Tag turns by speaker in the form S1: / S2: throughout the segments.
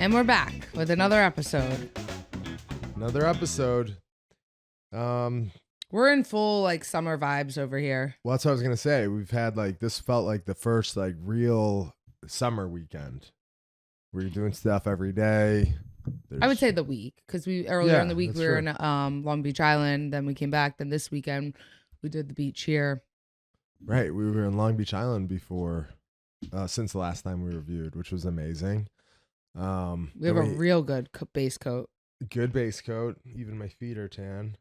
S1: And we're back with another episode. We're in full like summer vibes over here.
S2: Well, that's what I was gonna say. We've had this felt like the first real summer weekend. We're doing stuff every day.
S1: I would say the week, because earlier in the week we were in Long Beach Island. Then we came back. Then this weekend we did the beach here.
S2: Right, we were in Long Beach Island before, since the last time we reviewed, which was amazing.
S1: We have a real good base coat.
S2: Good base coat. Even my feet are tan.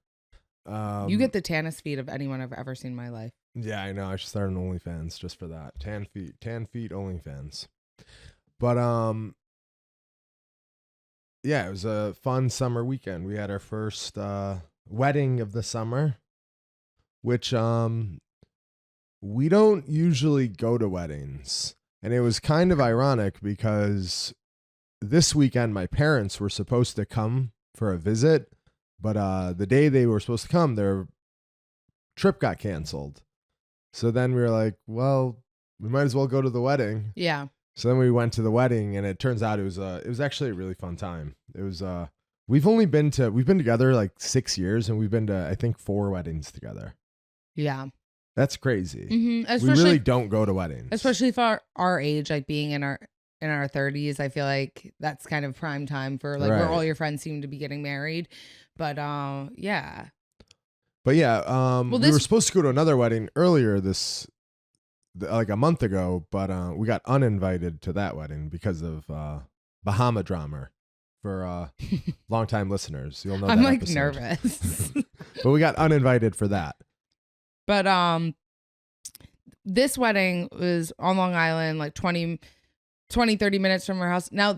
S1: You get the tannest feet of anyone I've ever seen in my life.
S2: Yeah, I know. I should start an OnlyFans just for that. Tan feet OnlyFans. But yeah, it was a fun summer weekend. We had our first wedding of the summer, which we don't usually go to weddings. And it was kind of ironic because this weekend my parents were supposed to come for a visit, but the day they were supposed to come, their trip got canceled. So then we were like, well, we might as well go to the wedding.
S1: Yeah.
S2: So then we went to the wedding, and it turns out it was actually a really fun time. It was we've been together like 6 years, and we've been to I think 4 weddings together.
S1: Yeah.
S2: That's crazy.
S1: Mm-hmm.
S2: We really don't go to weddings,
S1: especially for our age, like being in our 30s. I feel like that's kind of prime time for like where all your friends seem to be getting married. But yeah.
S2: But yeah, we were supposed to go to another wedding earlier like a month ago, but we got uninvited to that wedding because of Bahama drama. For longtime listeners, you'll know. I'm
S1: like
S2: episode.
S1: Nervous,
S2: but we got uninvited for that.
S1: But this wedding was on Long Island, like 20, 30 minutes from our house. Now,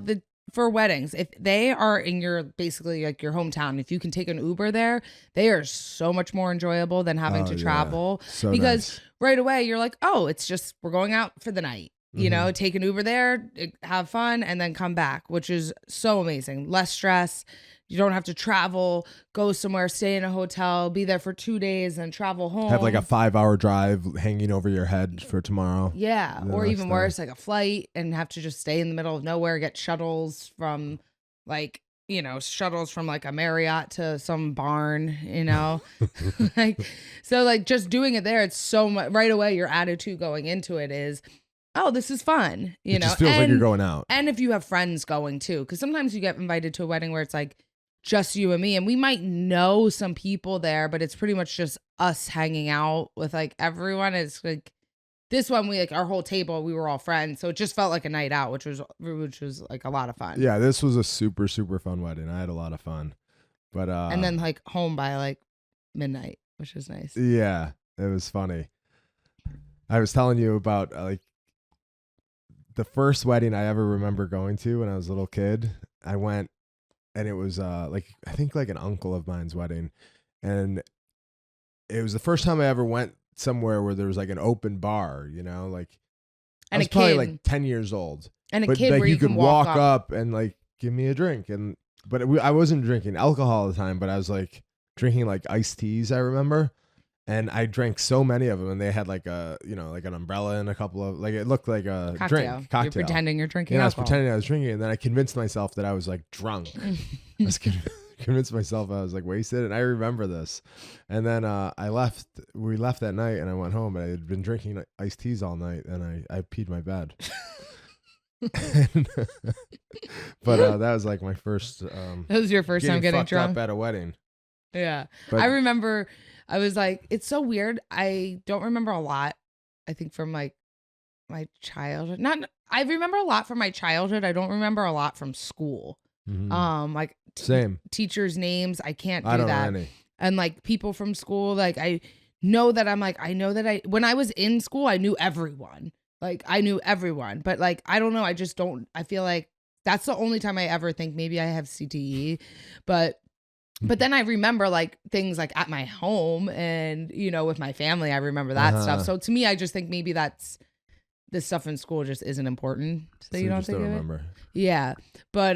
S1: for weddings, if they are in your basically like your hometown, if you can take an Uber there, they are so much more enjoyable than having to travel.
S2: So
S1: because
S2: nice.
S1: Right away you're like, oh, it's just we're going out for the night. You know, take an Uber there, have fun, and then come back, which is so amazing. Less stress. You don't have to travel, go somewhere, stay in a hotel, be there for 2 days, and travel home.
S2: Have like a 5-hour drive hanging over your head for tomorrow.
S1: Yeah, or even worse, like a flight, and have to just stay in the middle of nowhere, get shuttles from like a Marriott to some barn, like just doing it there. It's so much right away. Your attitude going into it is, oh, this is fun.
S2: It just feels like you're going out.
S1: And if you have friends going too, because sometimes you get invited to a wedding where it's like just you and me, and we might know some people there, but it's pretty much just us hanging out with like everyone. It's like this one, we like our whole table, we were all friends, so it just felt like a night out, which was like a lot of fun.
S2: Yeah, this was a super super fun wedding. I had a lot of fun, but
S1: and then like home by like midnight, which was nice.
S2: Yeah, it was funny. I was telling you about like the first wedding I ever remember going to when I was a little kid. I went, and it was I think like an uncle of mine's wedding, and it was the first time I ever went somewhere where there was like an open bar, like, and I was probably like 10 years old,
S1: and a kid
S2: like,
S1: where
S2: you could walk
S1: up
S2: up and like give me a drink, but I wasn't drinking alcohol all the time, but I was like drinking like iced teas, I remember. And I drank so many of them, and they had like like an umbrella and a couple of it looked like a cocktail.
S1: You're pretending you're drinking.
S2: Yeah, I was pretending I was drinking, and then I convinced myself that I was like drunk. I was convinced myself I was like wasted, and I remember this. And then I left. We left that night, and I went home. And I had been drinking iced teas all night, and I peed my bed. But that was like my first. That
S1: was your first time getting drunk
S2: up at a wedding.
S1: Yeah, but I remember. I was like, it's so weird. I don't remember a lot. I think from like my childhood. I remember a lot from my childhood. I don't remember a lot from school.
S2: Mm-hmm.
S1: Like
S2: same
S1: teachers' names. I can't do
S2: I don't
S1: that.
S2: know any.
S1: And like people from school. Like I know that when I was in school, I knew everyone. Like I knew everyone. But like I don't know. I just don't. I feel like that's the only time I ever think maybe I have CTE, but then I remember like things like at my home and, with my family, I remember that stuff. So to me, I just think maybe that's this stuff in school just isn't important. So you don't think of
S2: remember.
S1: it? Yeah. But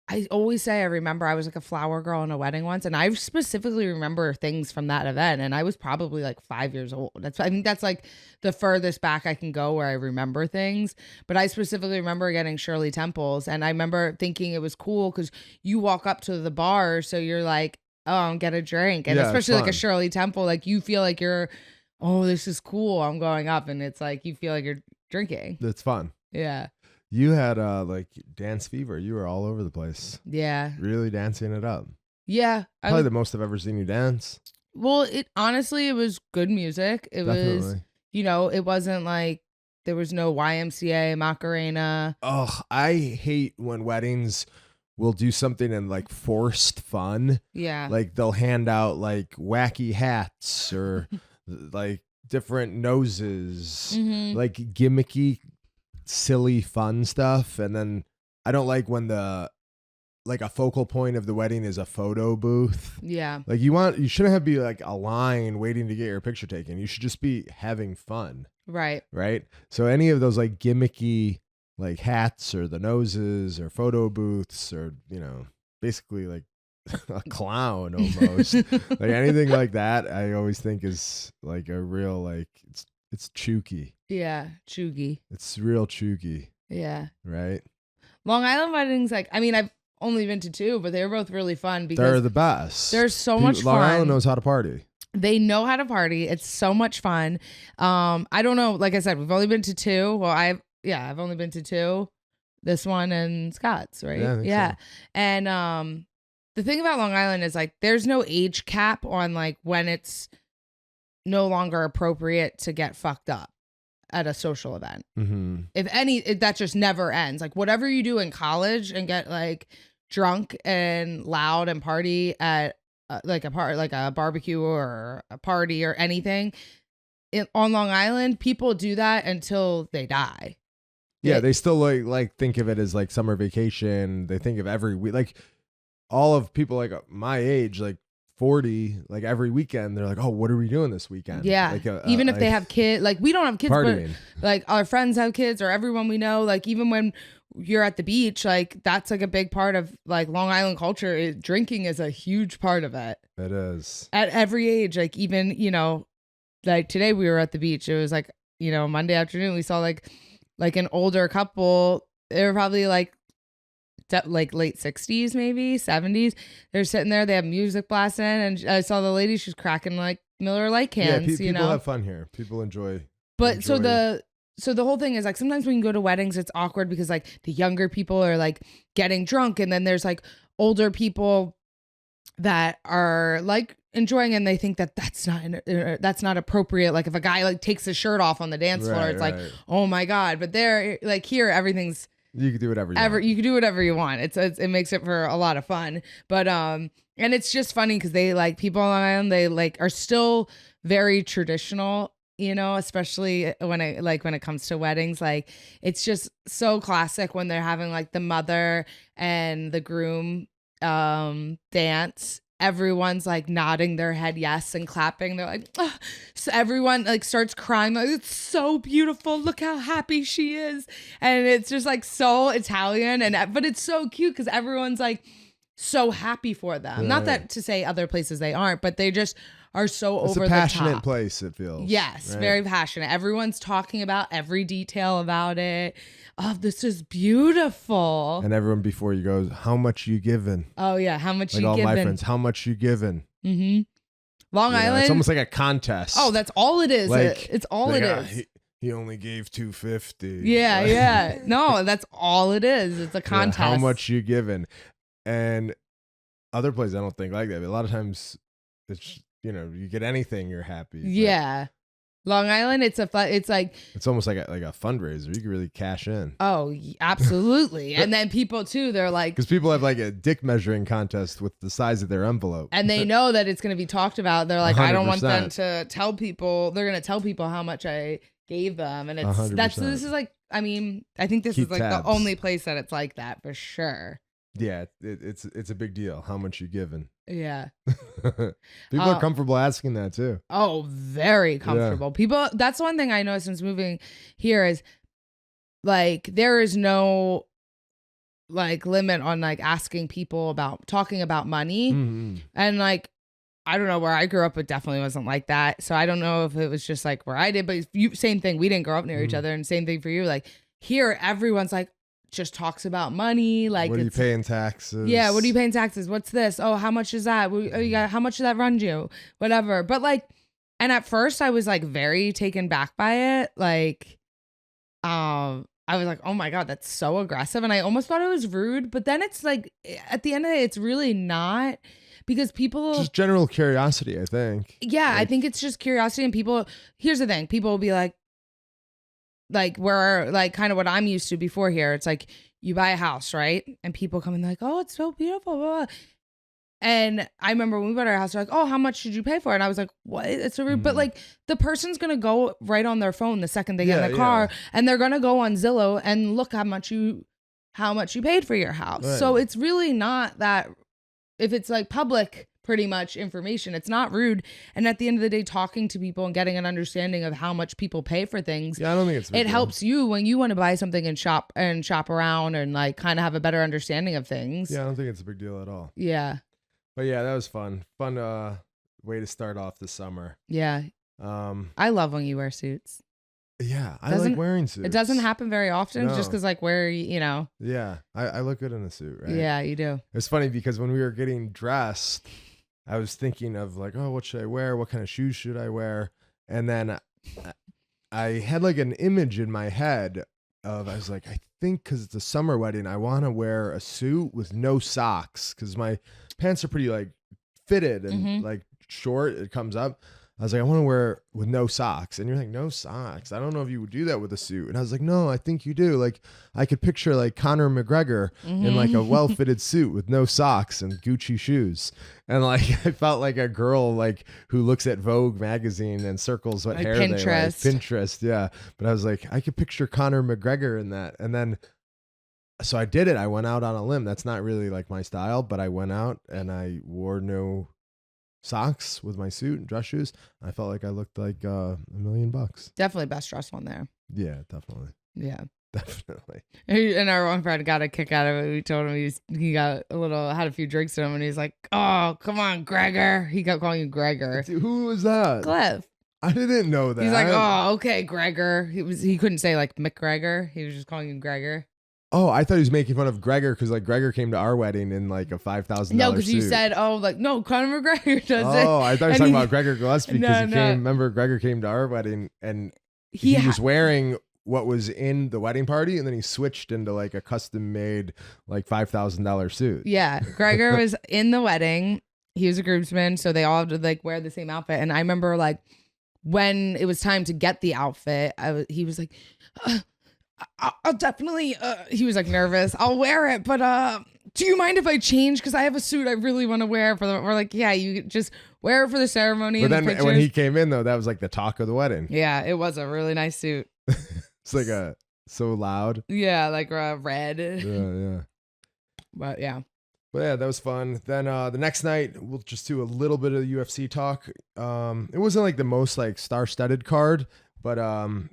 S1: I always say I remember I was like a flower girl in a wedding once, and I specifically remember things from that event, and I was probably like 5 years old. I think that's like the furthest back I can go where I remember things. But I specifically remember getting Shirley Temples, and I remember thinking it was cool because you walk up to the bar, so you're like, oh, get a drink, and
S2: Yeah, it's
S1: especially like a
S2: fun.
S1: Shirley Temple, like you feel like you're, oh, this is cool. I'm going up, and it's like you feel like you're drinking.
S2: It's fun.
S1: Yeah,
S2: You had like dance fever. You were all over the place,
S1: yeah,
S2: really dancing it up.
S1: yeah.
S2: Probably the most I've ever seen you dance.
S1: Well, it honestly, it was good music. It was,
S2: Definitely.
S1: it wasn't like there was no YMCA, Macarena.
S2: Oh, I hate when weddings will do something in like forced fun.
S1: Yeah.
S2: Like they'll hand out like wacky hats or like different noses,
S1: Mm-hmm.
S2: like gimmicky, silly, fun stuff. And then I don't like when like a focal point of the wedding is a photo booth.
S1: Yeah.
S2: Like you shouldn't have be like a line waiting to get your picture taken. You should just be having fun.
S1: Right.
S2: Right. So any of those like gimmicky like hats or the noses or photo booths or, basically like a clown almost. Like anything like that, I always think is like a real like it's chooky.
S1: Yeah. Chuggy.
S2: It's real chooky,
S1: Yeah.
S2: right?
S1: Long Island weddings, like, I mean, I've only been to two, but they were both really fun
S2: They're
S1: because
S2: the best.
S1: there's so much
S2: Long
S1: fun.
S2: Island knows how to party.
S1: They know how to party. It's so much fun. I don't know. Like I said, we've only been to two. Well, I've only been to two. This one and Scott's, right?
S2: Yeah, I think so.
S1: And the thing about Long Island is like there's no age cap on like when it's no longer appropriate to get fucked up at a social event.
S2: Mm-hmm.
S1: If any, that just never ends. Like whatever you do in college and get like drunk and loud and party at like a barbecue or a party or anything on Long Island, people do that until they die.
S2: Yeah, they still like think of it as like summer vacation. They think of every week, like all of people like my age, like 40, like every weekend, they're like, "Oh, what are we doing this weekend?"
S1: Yeah,
S2: like
S1: even if they have kids, like we don't have kids,
S2: partying.
S1: but like our friends have kids or everyone we know. Like even when you're at the beach, like that's like a big part of like Long Island culture. Drinking is a huge part of it.
S2: It is
S1: At every age, like even like today we were at the beach. It was like Monday afternoon. We saw like an older couple. They were probably like late 60s, maybe 70s. They're sitting there. They have music blasting, and I saw the lady. She's cracking like Miller Lite cans.
S2: Yeah, people have fun here. People enjoy.
S1: But so the whole thing is like sometimes when you go to weddings, it's awkward because like the younger people are like getting drunk, and then there's like older people that are like enjoying, and they think that that's not appropriate. Like if a guy like takes his shirt off on the dance floor, it's like, oh my god. But they're like here, everything's.
S2: You can do whatever you want.
S1: You can do whatever you want. It makes it for a lot of fun. But and it's just funny because they like people on Long Island, they like are still very traditional, especially when it comes to weddings. Like it's just so classic when they're having like the mother and the groom dance. Everyone's like nodding their head yes and clapping. They're like, ugh. So everyone like starts crying. Like, it's so beautiful. Look how happy she is. And it's just like so Italian. But it's so cute because everyone's like so happy for them.
S2: Yeah.
S1: Not that to say other places they aren't, but they just are so over the top.
S2: It's a passionate place, it feels.
S1: Yes, right? Very passionate. Everyone's talking about every detail about it. Oh, this is beautiful.
S2: And everyone before you goes, how much you giving?
S1: Oh yeah, how much
S2: like
S1: you
S2: all
S1: giving?
S2: My friends, how much you giving?
S1: Mm-hmm. Long Island.
S2: It's almost like a contest.
S1: Oh, that's all it is.
S2: Like,
S1: it's all
S2: like,
S1: it is.
S2: He only gave $250.
S1: Yeah. No, that's all it is. It's a contest.
S2: How much you giving? And other places I don't think like that. But a lot of times it's you get anything, you're happy.
S1: Yeah. Long Island, it's like
S2: it's almost like a fundraiser. You can really cash in.
S1: Oh, absolutely. And then people too, they're like,
S2: because people have like a dick measuring contest with the size of their envelope,
S1: and they know that it's going to be talked about. They're like, 100%. I don't want them to tell people. They're going to tell people how much I gave them, and it's
S2: 100%.
S1: This is like, I mean, I think this
S2: Keep
S1: is like
S2: tabs.
S1: the only place that it's like that for sure.
S2: Yeah, it's a big deal. How much you giving?
S1: Yeah.
S2: People are comfortable asking that too.
S1: Oh, very comfortable. Yeah. People, that's one thing I know since moving here is like there is no like limit on like asking people about talking about money.
S2: Mhm.
S1: And like, I don't know, where I grew up, it definitely wasn't like that. So I don't know if it was just like where I did, but same thing. We didn't grow up near each
S2: Mhm.
S1: other, and same thing for you. Like here, everyone's like just talks about money. Like,
S2: What are you
S1: it's,
S2: paying taxes?
S1: yeah, what are you paying taxes? What's this? Oh, how much is that? Oh, you got, how much did that run you? Whatever. But like, and at first I was like very taken back by it. Like, I was like, oh my God, that's so aggressive. And I almost thought it was rude. But then it's like, at the end of the day, it's really not, because people
S2: Just general curiosity, I think.
S1: yeah, I think it's just curiosity. And people, here's the thing, people will be like where like kind of what I'm used to before here. It's like you buy a house, right? And people come in like, oh, it's so beautiful. Blah, blah. And I remember when we bought our house, they're like, oh, how much did you pay for it? And I was like, what? It's so rude. But like the person's going to go right on their phone the second they get in the car, and they're going to go on Zillow and look how much you paid for your house.
S2: Right.
S1: So it's really not that, if it's like public pretty much information, it's not rude. And at the end of the day, talking to people and getting an understanding of how much people pay for things,
S2: Yeah, I don't think it's a big
S1: it
S2: deal.
S1: helps you when you want to buy something and shop around and like kind of have a better understanding of things.
S2: Yeah, I don't think it's a big deal at all.
S1: Yeah.
S2: But yeah, that was fun. Fun way to start off the summer.
S1: Yeah. I love when you wear suits.
S2: Yeah, I like wearing suits.
S1: It doesn't happen very often,
S2: No.
S1: just because like where, you know.
S2: Yeah, I look good in a suit, right?
S1: Yeah, you do.
S2: It's funny because when we were getting dressed, I was thinking of like, oh, what should I wear? What kind of shoes should I wear? And then I had like an image in my head of, I was like, I think because it's a summer wedding, I want to wear a suit with no socks because my pants are pretty like fitted and like short. It comes up. I was like, I want to wear with no socks. And you're like, no socks? I don't know if you would do that with a suit. And I was like, no, I think you do. Like, I could picture like Conor McGregor in like a well-fitted suit with no socks and Gucci shoes. And like, I felt like a girl like who looks at Vogue magazine and circles what
S1: Like
S2: hair they like.
S1: Pinterest.
S2: Pinterest, yeah. But I was like, I could picture Conor McGregor in that. And then, so I did it. I went out on a limb. That's not really like my style, but I went out and I wore no socks with my suit and dress shoes. I felt like I looked like $1 million.
S1: Definitely best dressed one there.
S2: Yeah, definitely.
S1: Yeah.
S2: Definitely.
S1: And our one friend got a kick out of it. We told him he got had a few drinks in him, and he's like, oh, come on, Gregor. He kept calling you Gregor.
S2: Who was that?
S1: Cliff.
S2: I didn't know that.
S1: He's like, oh, okay, Gregor. He couldn't say like McGregor. He was just calling you Gregor.
S2: Oh, I thought he was making fun of Gregor because like Gregor came to our wedding in like a $5,000
S1: No, because you
S2: suit.
S1: said, oh, like, no, Conor McGregor does it.
S2: Oh, I thought you were talking about Gregor Gillespie because he
S1: No.
S2: came. Remember, Gregor came to our wedding and he was wearing what was in the wedding party, and then he switched into like a custom made like $5,000 suit.
S1: Yeah, Gregor was in the wedding. He was a groomsman, so they all had to like wear the same outfit. And I remember like when it was time to get the outfit, he was like, I'll definitely, he was like nervous. I'll wear it, but do you mind if I change? Because I have a suit I really want to wear for we're like, yeah, you just wear it for the ceremony.
S2: But
S1: and
S2: then
S1: the
S2: when he came in though, that was like the talk of the wedding.
S1: yeah, it was a really nice suit.
S2: It's like so loud.
S1: Yeah, like red.
S2: Yeah.
S1: But yeah.
S2: But yeah, that was fun. Then the next night we'll just do a little bit of UFC talk. It wasn't like the most like star-studded card, but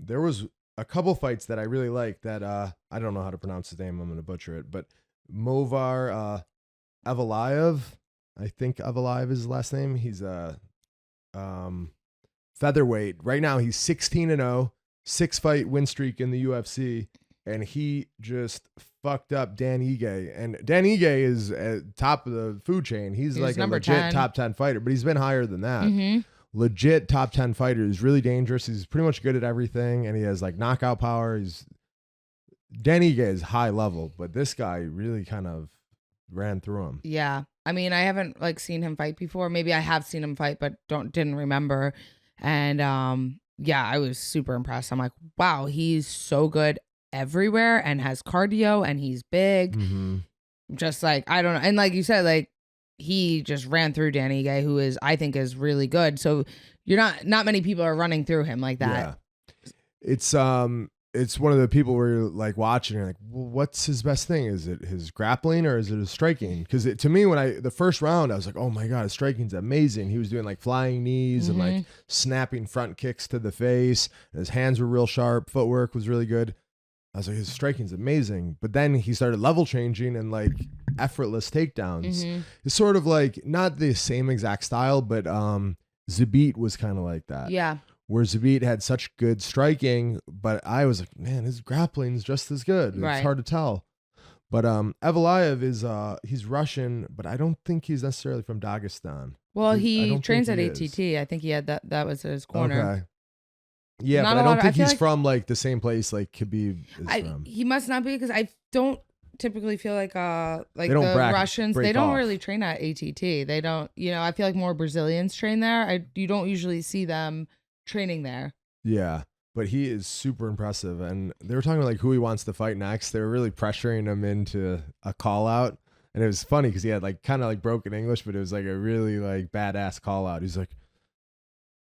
S2: there was a couple fights that I really liked that I don't know how to pronounce his name. I'm going to butcher it, but Movar Evalaev, I think Evalaev is his last name. He's a featherweight. Right now he's 16-0, 6-fight win streak in the UFC, and he just fucked up Dan Ige. And Dan Ige is at top of the food chain. He's like a legit
S1: 10.
S2: top 10 fighter, but he's been higher than that.
S1: Mm-hmm.
S2: Legit top 10 fighter. He's really dangerous. He's pretty much good at everything, and he has like knockout power. Dan Ige is high level, but this guy really kind of ran through him.
S1: Yeah. I mean, I haven't like seen him fight before. Maybe I have seen him fight, but didn't remember. And yeah, I was super impressed. I'm like, wow, he's so good everywhere and has cardio and he's big.
S2: Mm-hmm.
S1: Just like, I don't know. And like you said, like he just ran through Danny Gay, who I think is really good. So not many people are running through him like that.
S2: Yeah. It's one of the people where you're like watching, you're like, well, what's his best thing? Is it his grappling or is it his striking? Because to me, when the first round, I was like, oh my God, his striking's amazing. He was doing like flying knees and like snapping front kicks to the face. And his hands were real sharp. Footwork was really good. I was like, his striking's amazing. But then he started level changing and like effortless takedowns.
S1: Mhm.
S2: It's sort of like not the same exact style, but Zabit was kind of like that.
S1: Yeah.
S2: Where Zabit had such good striking, but I was like, man, his grappling's just as good. It's
S1: Right.
S2: hard to tell. But Evelayev is he's Russian, but I don't think he's necessarily from Dagestan.
S1: Well,
S2: I
S1: he
S2: don't
S1: trains
S2: think
S1: at
S2: he is.
S1: ATT. I think he had that was his corner.
S2: Okay. Yeah,
S1: Not
S2: but
S1: a
S2: I
S1: lot
S2: don't
S1: of-
S2: think
S1: I feel
S2: he's
S1: like-
S2: from like the same place like Khabib is from.
S1: He must not be, because I don't typically feel like
S2: don't
S1: the
S2: break
S1: Russians, they don't
S2: off.
S1: really train at ATT. They don't, I feel like more Brazilians train there. You don't usually see them training there.
S2: Yeah, but he is super impressive. And they were talking about like who he wants to fight next. They were really pressuring him into a call out. And it was funny because he had like kind of like broken English, but it was like a really like badass call out. He's like,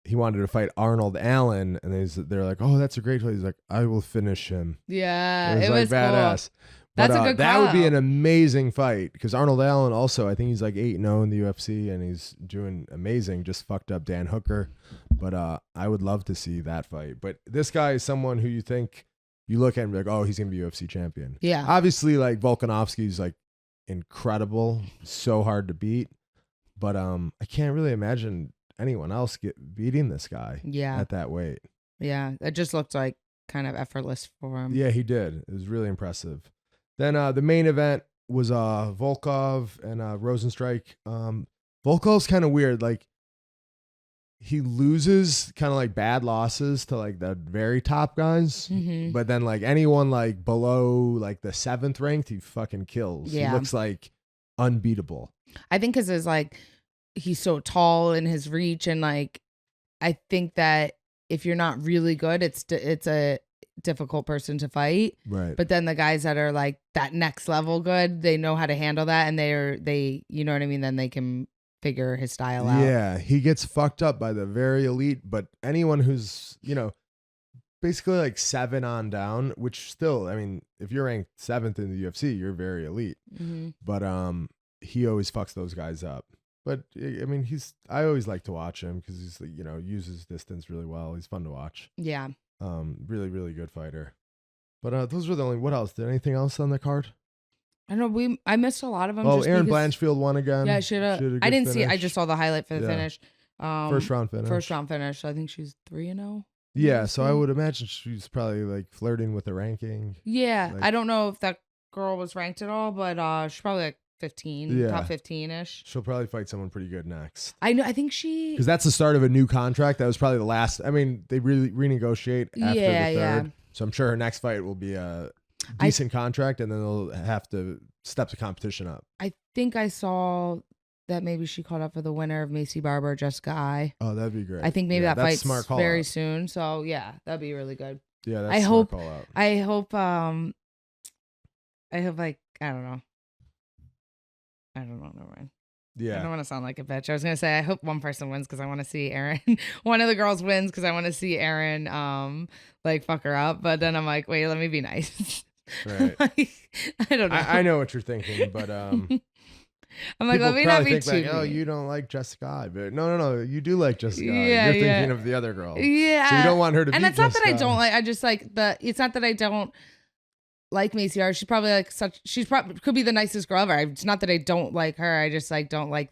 S2: he wanted to fight Arnold Allen, and they're like, oh, that's a great fight. He's like, I will finish him.
S1: Yeah,
S2: It was like badass.
S1: cool. That's a good
S2: that would be
S1: call.
S2: an amazing fight because Arnold Allen also, I think he's like 8-0 in the UFC and he's doing amazing. Just fucked up Dan Hooker, but I would love to see that fight. But this guy is someone who you think you look at and be like, oh, he's gonna be UFC champion.
S1: Yeah.
S2: Obviously, like Volkanovski's like incredible, so hard to beat, but I can't really imagine anyone else beating this guy.
S1: Yeah.
S2: At that weight.
S1: Yeah. It just looked like kind of effortless for him.
S2: Yeah, he did. It was really impressive. Then the main event was Volkov and Rosenstrike. Volkov's kind of weird. Like he loses kind of like bad losses to like the very top guys,
S1: Mhm.
S2: but then like anyone like below like the 7th ranked, he fucking kills.
S1: Yeah.
S2: He looks like unbeatable.
S1: I think because it's like he's so tall in his reach, and like I think that if you're not really good, it's a difficult person to fight.
S2: Right.
S1: But then the guys that are like that next level good, they know how to handle that, and they you know what I mean. Then they can figure his style out.
S2: Yeah, he gets fucked up by the very elite, but anyone who's basically like 7 on down, which still, I mean, if you're ranked 7th in the UFC, you're very elite.
S1: Mm-hmm.
S2: But he always fucks those guys up. But I mean, I always like to watch him because he's uses distance really well. He's fun to watch.
S1: Yeah.
S2: Really, really good fighter. But those were the only. What else? Did anything else on the card?
S1: I don't know. I missed a lot of them.
S2: Oh,
S1: just
S2: Aaron
S1: because-
S2: Blanchfield won again.
S1: Yeah, I should have. I didn't see it. I just saw the highlight for the finish.
S2: First round finish.
S1: First round finish. So I think she's 3-0.
S2: Yeah, so I would imagine she's probably like flirting with the ranking.
S1: Yeah,
S2: Like-
S1: I don't know if that girl was ranked at all, but she's probably like 15,
S2: Yeah.
S1: top 15-ish.
S2: She'll probably fight someone pretty good next.
S1: I know. I think she.
S2: Because that's the start of a new contract. That was probably the last. I mean, they really renegotiate after
S1: Yeah,
S2: the
S1: yeah.
S2: third. So I'm sure her next fight will be a decent contract, and then they'll have to step the competition up.
S1: I think I saw that maybe she called up for the winner of Macy Barber, Jessica Ai.
S2: Oh, that'd be great.
S1: I think maybe that
S2: that's
S1: fight's
S2: smart call
S1: very
S2: out.
S1: soon. So yeah, that'd be really good.
S2: Yeah, that's
S1: I
S2: smart
S1: hope-
S2: call out.
S1: I hope. Like I don't know. Never mind. I
S2: Yeah.
S1: don't want to sound like a bitch. I was gonna say I hope one person wins because I want to see Aaron. One of the girls wins because I want to see Aaron like fuck her up. But then I'm like, wait, let me be nice.
S2: Right.
S1: Like, I don't know.
S2: I know what you're thinking, but
S1: I'm like,
S2: people
S1: let me not
S2: probably
S1: be
S2: think
S1: too.
S2: like, oh,
S1: mean.
S2: you don't like Jessica Ai, but no, you do like Jessica Ai.
S1: Yeah,
S2: You're
S1: yeah.
S2: thinking of the other girl.
S1: Yeah.
S2: So you don't want her to
S1: And
S2: beat
S1: it's not that I
S2: Jessica
S1: don't
S2: Ai.
S1: like. I just like it's not that I don't like Macy R. She's probably like she's probably could be the nicest girl ever. It's not that I don't like her. I just like don't like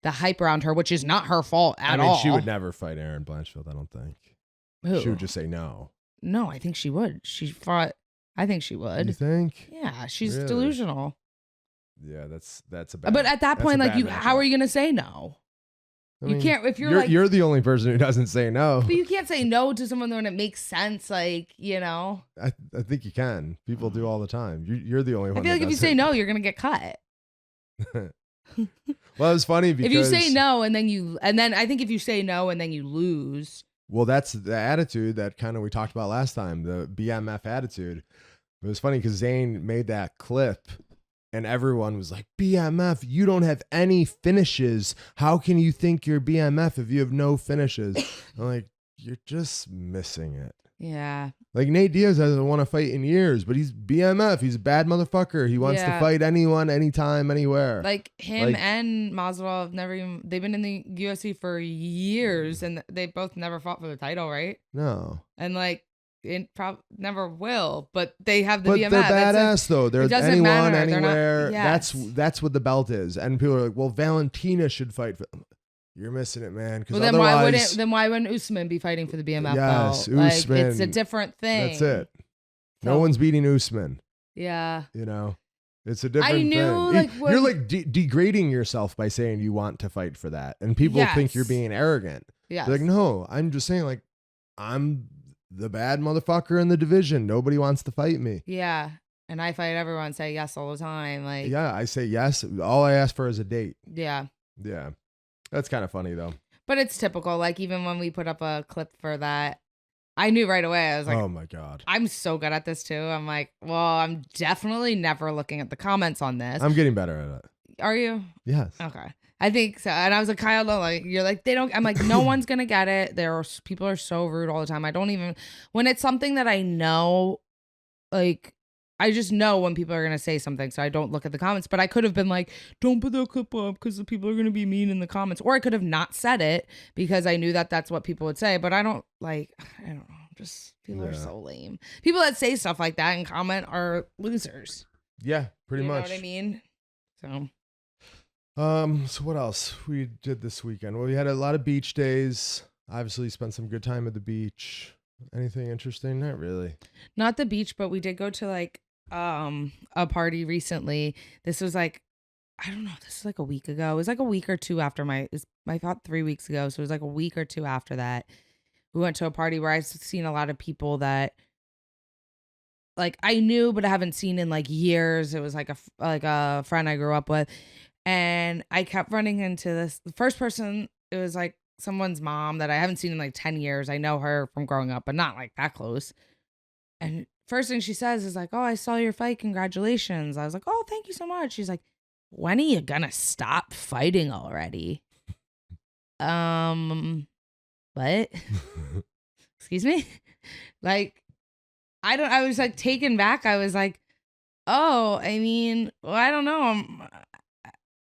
S1: the hype around her, which is not her fault at all.
S2: She would never fight Aaron Blanchfield, I don't think.
S1: Who?
S2: She would just say no.
S1: No, I think she would. She fought. I think she would.
S2: You think?
S1: Yeah, she's
S2: Really?
S1: delusional.
S2: Yeah, that's a bad.
S1: But at that
S2: that's a
S1: point, like
S2: bad
S1: how
S2: matchup.
S1: are you gonna say no?
S2: I
S1: You
S2: mean,
S1: can't if you're like.
S2: you're the only person who doesn't say no.
S1: But you can't say no to someone when it makes sense. Like
S2: I think you can. People do all the time. You're the only one.
S1: I feel like if you say no, you're gonna get cut.
S2: Well, it was funny because
S1: If you say no and then I think if you say no and then you lose.
S2: well, that's the attitude that kind of we talked about last time, the BMF attitude. It was funny because Zain made that clip and everyone was like, BMF, you don't have any finishes. How can you think you're BMF if you have no finishes? I'm like, you're just missing it.
S1: Yeah.
S2: Like Nate Diaz hasn't won a fight in years, but he's BMF. He's a bad motherfucker. He wants to
S1: Yeah.
S2: fight anyone, anytime, anywhere.
S1: Like him
S2: Like-
S1: and Masvidal have never even they've been in the UFC for years and they both never fought for the title, right?
S2: No.
S1: And like it never will, but they have the
S2: But
S1: BMF.
S2: they're badass though. They're
S1: doesn't
S2: anyone,
S1: matter. They're not-
S2: anywhere.
S1: yes.
S2: That's what the belt is. And people are like, well, Valentina should fight for. You're missing it, man. Because
S1: Well, then
S2: otherwise,
S1: why wouldn't Usman be fighting for the BMF
S2: yes,
S1: belt? Like,
S2: Usman.
S1: it's a different thing.
S2: That's it. No
S1: So,
S2: one's beating Usman.
S1: Yeah.
S2: You know, it's a different
S1: I knew,
S2: thing.
S1: like,
S2: You're
S1: when-
S2: like degrading yourself by saying you want to fight for that, and people think you're
S1: Yes.
S2: being arrogant.
S1: Yes.
S2: They're like, no, I'm just saying, like, I'm the bad motherfucker in the division. Nobody wants to fight me.
S1: Yeah. And I fight everyone, say yes all the time. Like,
S2: Yeah, I say yes. All I ask for is a date.
S1: yeah.
S2: Yeah, that's kind of funny though.
S1: But it's typical. Like, even when we put up a clip for that, I knew right away. I was like,
S2: Oh my god,
S1: I'm so good at this too. I'm like, well, I'm definitely never looking at the comments on this.
S2: I'm getting better at it.
S1: Are you?
S2: Yes.
S1: Okay. I think so. And I was like, Kyle, no, like, you're like, they don't, I'm like, no one's going to get it. People are so rude all the time. I don't even, when it's something that I know, like, I just know when people are going to say something. So I don't look at the comments, but I could have been like, don't put that clip up because the people are going to be mean in the comments. Or I could have not said it because I knew that that's what people would say, but I don't know. Just people are so lame. People that say stuff like that and comment are losers.
S2: Yeah, pretty much.
S1: You know what I mean? So.
S2: So what else we did this weekend? Well, we had a lot of beach days. Obviously spent some good time at the beach. Anything interesting? Not really.
S1: Not the beach, but we did go to like a party recently. This was like, I don't know, this is like a week ago. It was like a week or two after I thought 3 weeks ago. So it was like a week or two after that. We went to a party where I've seen a lot of people that like I knew but I haven't seen in like years. It was like a friend I grew up with. And I kept running into the first person, it was like someone's mom that I haven't seen in like 10 years. I know her from growing up, but not like that close. And first thing she says is like, oh, I saw your fight. Congratulations. I was like, oh, thank you so much. She's like, when are you gonna stop fighting already? What? Excuse me? Like, I was like taken back. I was like, oh, I mean, well, I don't know.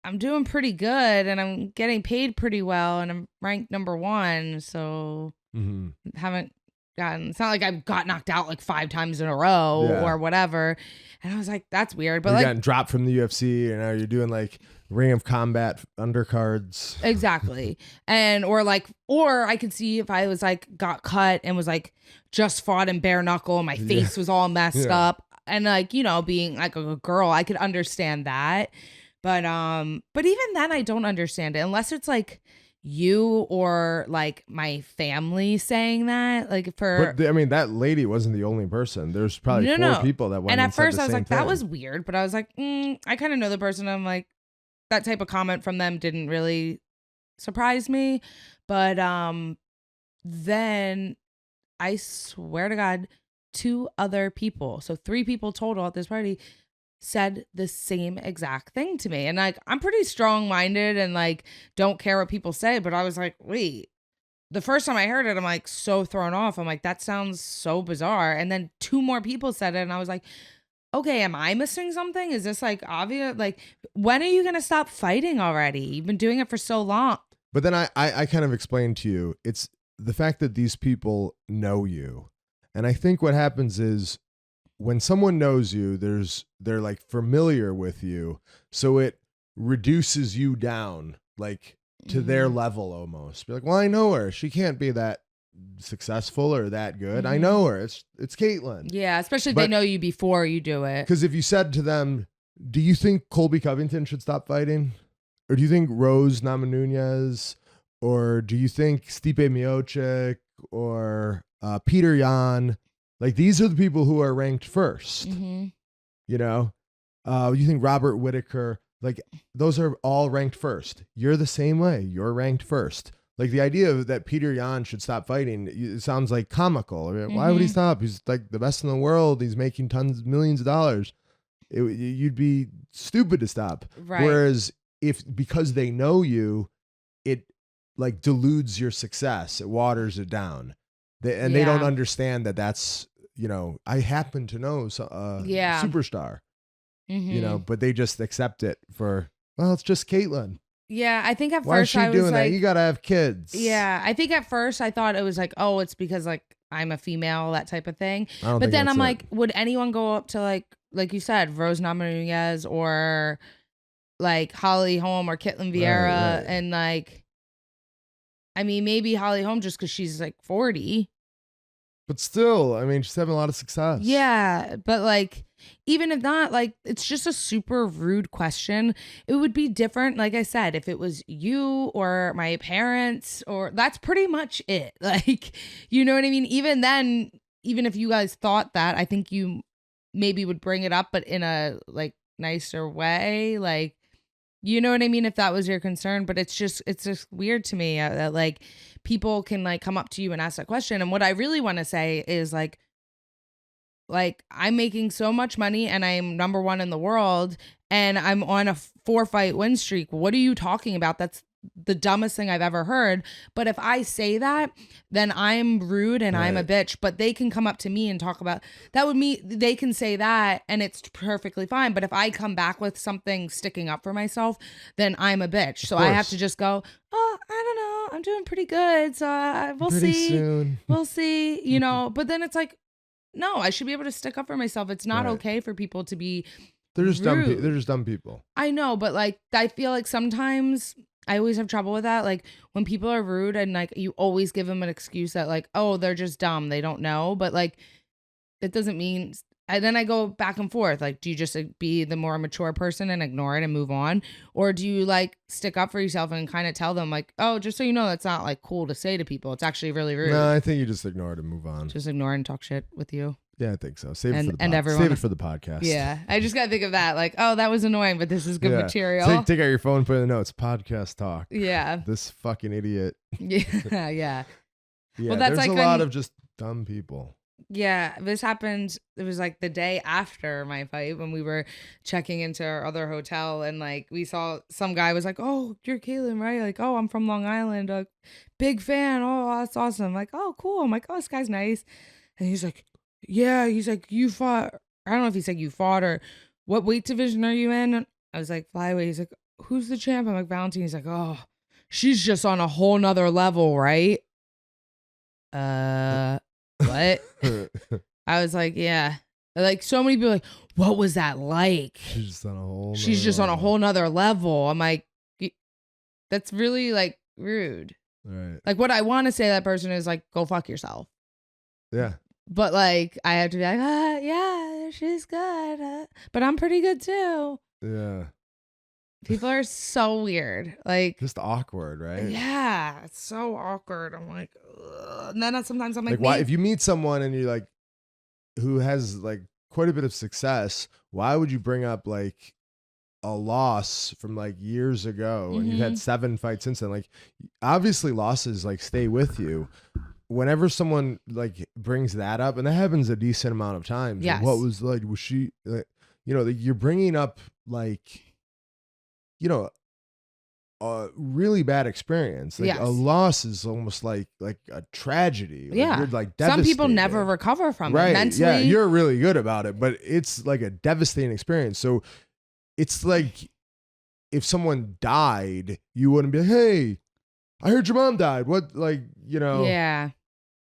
S1: I'm doing pretty good and I'm getting paid pretty well and I'm ranked number 1. So haven't gotten, it's not like I've got knocked out like 5 times in a row or whatever. And I was like, that's weird. But
S2: you're
S1: like
S2: getting dropped from the UFC and now you're doing like Ring of Combat undercards.
S1: Exactly. And or I could see if I was like got cut and was like just fought in bare knuckle and my face was all messed up. And like, you know, being like a girl, I could understand that. But even then I don't understand it unless it's like you or like my family saying that. Like
S2: But I mean, that lady wasn't the only person. There's probably 4 people that went.
S1: And at
S2: said
S1: first
S2: the
S1: I was
S2: same
S1: like,
S2: thing.
S1: that was weird. But I was like, I kind of know the person. I'm like, that type of comment from them didn't really surprise me. But then I swear to God, 2 other people, so 3 people total at this party, said the same exact thing to me. And like, I'm pretty strong-minded and like don't care what people say, but I was like, wait, the first time I heard it, I'm like so thrown off. I'm like, that sounds so bizarre. And then 2 more people said it and I was like, okay, am I missing something? Is this like obvious? Like, when are you going to stop fighting already? You've been doing it for so long.
S2: But then I kind of explained to you, it's the fact that these people know you. And I think what happens is when someone knows you, they're like familiar with you. So it reduces you down like to their level almost. Be like, well, I know her. She can't be that successful or that good. I know her. It's Caitlin.
S1: Yeah, especially if they know you before you do it.
S2: Because if you said to them, do you think Colby Covington should stop fighting? Or do you think Rose Namajunas? Or do you think Stipe Miocic or Peter Yan? Like, these are the people who are ranked first. You know? You think Robert Whitaker? Like, those are all ranked first. You're the same way. You're ranked first. Like, the idea that Peter Yan should stop fighting, it sounds like comical. I mean, why would he stop? He's like the best in the world. He's making millions of dollars. You'd be stupid to stop.
S1: Right.
S2: Whereas because they know you, it like dilutes your success. It waters it down. They don't understand that that's, you know, I happen to know superstar, you know, but they just accept it for, well, it's just Caitlin.
S1: Yeah, I think at
S2: Why is
S1: first
S2: she
S1: I was
S2: doing
S1: like,
S2: that? You gotta have kids.
S1: yeah, I think at first I thought it was like, oh, it's because like I'm a female, that type of thing.
S2: I don't
S1: But
S2: think
S1: then
S2: that's
S1: I'm
S2: it.
S1: like, would anyone go up to like you said, Rose Namajunas or like Holly Holm or Caitlin Vieira
S2: right.
S1: and like, I mean, maybe Holly Holm just because she's like 40.
S2: But still, I mean, she's having a lot of success.
S1: Yeah, but like, even if not, like, it's just a super rude question. It would be different, like I said, if it was you or my parents, or that's pretty much it. Like, you know what I mean? Even then, even if you guys thought that, I think you maybe would bring it up, but in a like nicer way. Like, you know what I mean? If that was your concern, but it's just weird to me that like people can like come up to you and ask that question. And what I really want to say is like I'm making so much money and I'm number one in the world and I'm on a 4-fight win streak. What are you talking about? That's the dumbest thing I've ever heard. But if I say that, then I'm rude and I'm a bitch. But they can come up to me and talk about that with me. They can say that and it's perfectly fine. But if I come back with something sticking up for myself, then I'm a bitch. So I have to just go, oh, I don't know. I'm doing pretty good. So we'll
S2: Pretty
S1: see.
S2: soon.
S1: We'll see, you know, but then it's like, no, I should be able to stick up for myself. It's not okay for people to be
S2: They're just
S1: rude.
S2: They're just dumb people.
S1: I know, but like I feel like sometimes I always have trouble with that. Like when people are rude and like you always give them an excuse that like, oh, they're just dumb. They don't know. But like it doesn't mean. And then I go back and forth. Like, do you just like, be the more mature person and ignore it and move on? Or do you like stick up for yourself and kind of tell them like, oh, just so you know, that's not like cool to say to people. It's actually really rude.
S2: No, I think you just ignore it and move on.
S1: Just ignore and talk shit with you.
S2: Yeah, I think so. Save it for the podcast.
S1: Yeah, I just gotta think of that. Like, oh, that was annoying, but this is good material.
S2: Take out your phone, put in the notes. Podcast talk.
S1: Yeah.
S2: This fucking idiot.
S1: Yeah, yeah.
S2: Yeah,
S1: Well, that's
S2: there's
S1: like
S2: a lot of just dumb people.
S1: Yeah, this happened. It was like the day after my fight when we were checking into our other hotel, and like we saw some guy was like, "Oh, you're Caitlin, right?" Like, "Oh, I'm from Long Island. Big fan. Oh, that's awesome." Like, "Oh, cool." I'm like, "Oh, this guy's nice," and he's like, "Yeah." He's like, "You fought." I don't know if he said you fought or what weight division are you in. I was like, flyweight. He's like, "Who's the champ?" I'm like, Valentine. He's like, "Oh, she's just on a whole nother level, right?" What? I was like, yeah. Like so many people like, what was that like?
S2: She's just
S1: on a whole nother level. I'm like, that's really like rude.
S2: Right.
S1: Like what I want to say to that person is like, go fuck yourself.
S2: Yeah.
S1: But like, I have to be like, yeah, she's good. But I'm pretty good too.
S2: Yeah.
S1: People are so weird. Like
S2: just awkward, right?
S1: Yeah. It's so awkward. I'm like, ugh. And then sometimes I'm like
S2: why, if you meet someone and you're like, who has like quite a bit of success, why would you bring up like a loss from like years ago and you've had 7 fights since then? Like obviously losses like stay with you. Whenever someone like brings that up, and that happens a decent amount of times.
S1: Yes.
S2: Like, what was like, was she, like, you know, you're bringing up like, you know, a really bad experience. Like a loss is almost like a tragedy. Like,
S1: yeah.
S2: you're like
S1: some people never recover from it mentally.
S2: Yeah, you're really good about it, but it's like a devastating experience. So it's like if someone died, you wouldn't be like, hey, I heard your mom died. What, like, you know?
S1: Yeah.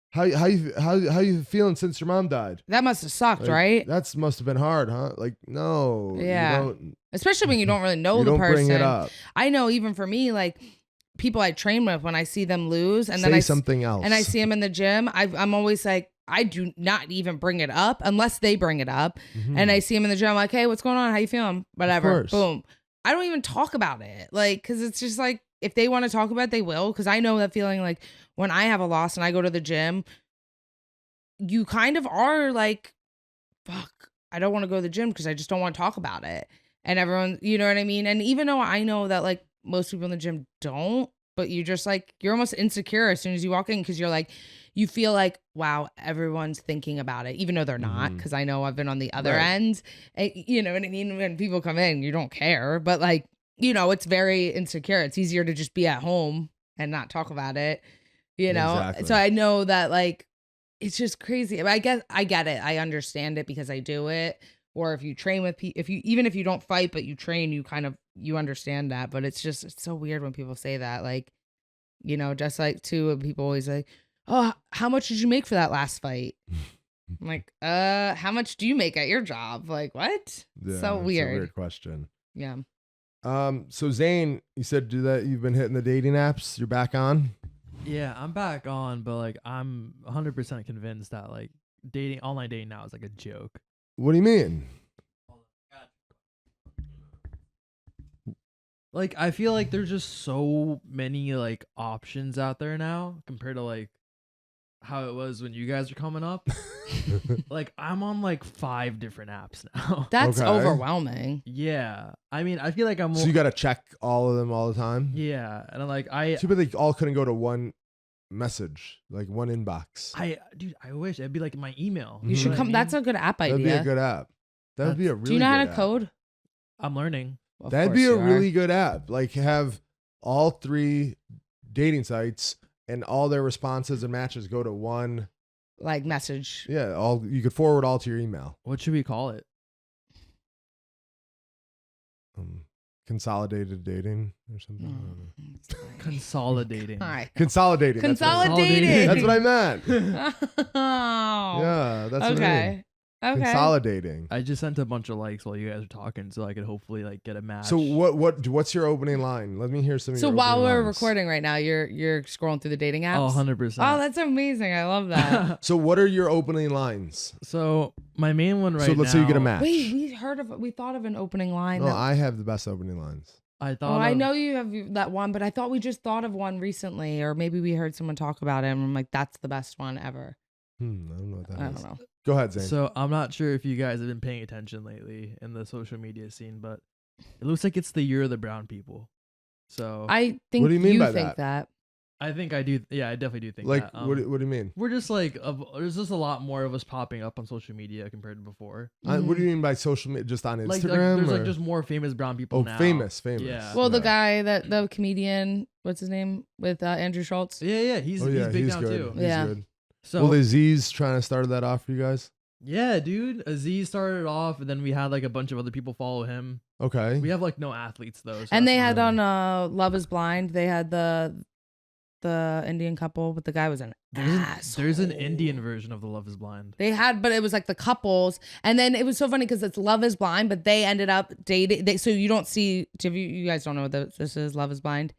S2: How you feeling since your mom died?
S1: That must have sucked,
S2: like,
S1: right?
S2: That must have been hard, huh? Like, no.
S1: Yeah. Especially when you don't really know the person.
S2: Bring it up.
S1: I know even for me, like people I train with, when I see them lose and
S2: Say
S1: then
S2: something else.
S1: And I see them in the gym, I'm always like, I do not even bring it up unless they bring it up. And I see them in the gym, I'm like, hey, what's going on? How you feeling? Whatever. Boom. I don't even talk about it. Like, cause it's just like, if they want to talk about it, they will. Cause I know that feeling like when I have a loss and I go to the gym, you kind of are like, fuck, I don't want to go to the gym because I just don't want to talk about it. And everyone, you know what I mean? And even though I know that like most people in the gym don't, but you just like, you're almost insecure as soon as you walk in because you're like, you feel like, wow, everyone's thinking about it, even though they're not. Because I know I've been on the other end. And, you know what I mean? When people come in, you don't care. But like, you know, it's very insecure. It's easier to just be at home and not talk about it, you know?
S2: Exactly.
S1: So I know that like, it's just crazy. I guess I get it. I understand it because I do it. Or if you train with people, even if you don't fight, but you train, you understand that. But it's so weird when people say that, like, you know, just like too, people always like, oh, how much did you make for that last fight? I'm like, how much do you make at your job? Like, what?
S2: Yeah,
S1: So
S2: it's
S1: weird.
S2: a weird question.
S1: Yeah.
S2: So Zain, you said you've been hitting the dating apps. You're back on.
S3: Yeah, I'm back on, but like I'm 100% convinced that like online dating now is like a joke.
S2: What do you mean?
S3: Like I feel like there's just so many like options out there now compared to like how it was when you guys were coming up. Like I'm on like 5 different apps now.
S1: That's
S2: Okay.
S1: overwhelming.
S3: Yeah. I mean, I feel like I'm
S2: So you got to check all of them all the time.
S3: yeah, and I'm like
S2: Too bad they all couldn't go to one message, like one inbox.
S3: dude, I wish it'd be like my email.
S1: You should
S3: know what I
S1: come.
S3: mean?
S1: That's a good app idea.
S2: That'd be a good app. That would be a really.
S1: Do you know how
S2: good
S1: to
S2: app.
S1: code?
S3: I'm learning.
S1: Of
S2: That'd be
S1: course
S2: a
S1: you are.
S2: really good app. Like have all 3 dating sites and all their responses and matches go to one.
S1: like message.
S2: Yeah, all you could forward all to your email.
S3: What should we call it?
S2: Consolidated dating or something.
S1: Mm.
S2: I don't know.
S3: Consolidating.
S1: Hi.
S2: Consolidating.
S1: Consolidating.
S2: That's what I meant.
S1: Oh.
S2: Yeah, that's what I mean.
S1: Okay. Okay.
S2: Consolidating.
S3: I just sent a bunch of likes while you guys were talking, so I could hopefully like get a match.
S2: So what's your opening line? Let me hear some of
S1: So
S2: your
S1: while
S2: opening
S1: we're
S2: lines.
S1: recording right now, you're scrolling through the dating apps.
S3: Oh, 100%.
S1: Oh, that's amazing. I love that.
S2: So what are your opening lines?
S3: So my main one right now.
S2: So let's say you get a match.
S1: Wait, we thought of an opening line.
S2: No,
S1: that-
S2: I have the best opening lines.
S3: I thought.
S1: I
S3: of-
S1: know you have that one, but I thought we just thought of one recently, or maybe we heard someone talk about it, and I'm like, that's the best one ever.
S2: I don't know what that
S1: I
S2: is.
S1: don't know.
S2: Go ahead, Zain.
S3: So I'm not sure if you guys have been paying attention lately in the social media scene, but it looks like it's the year of the brown people. So
S1: I think
S2: What do you mean by
S1: think
S2: that?
S3: I think I do. Yeah, I definitely do think
S2: like,
S3: that.
S2: what do you mean?
S3: We're just like there's just a lot more of us popping up on social media compared to before.
S2: What do you mean by social media? Just on Instagram?
S3: Like there's
S2: or?
S3: like just more famous brown people
S2: oh,
S3: now.
S2: famous.
S3: Yeah.
S1: Well, the
S2: Yeah.
S1: guy the comedian, what's his name, with Andrew Schultz.
S3: Yeah, he's big now
S2: good.
S3: too.
S2: He's
S1: Yeah.
S2: good.
S3: So
S2: Well, Aziz trying to start that off for you guys.
S3: yeah, dude, Aziz started off, and then we had like a bunch of other people follow him.
S2: Okay.
S3: We have like no athletes though. So
S1: And they
S3: that's
S1: had
S3: not-
S1: on Love Is Blind. They had the Indian couple, but the guy was an
S3: there's an
S1: asshole.
S3: Indian version of the Love Is Blind.
S1: They had, but it was like the couples, and then it was so funny because it's Love Is Blind, but they ended up dating. So you don't see. You guys don't know what this is. Love Is Blind.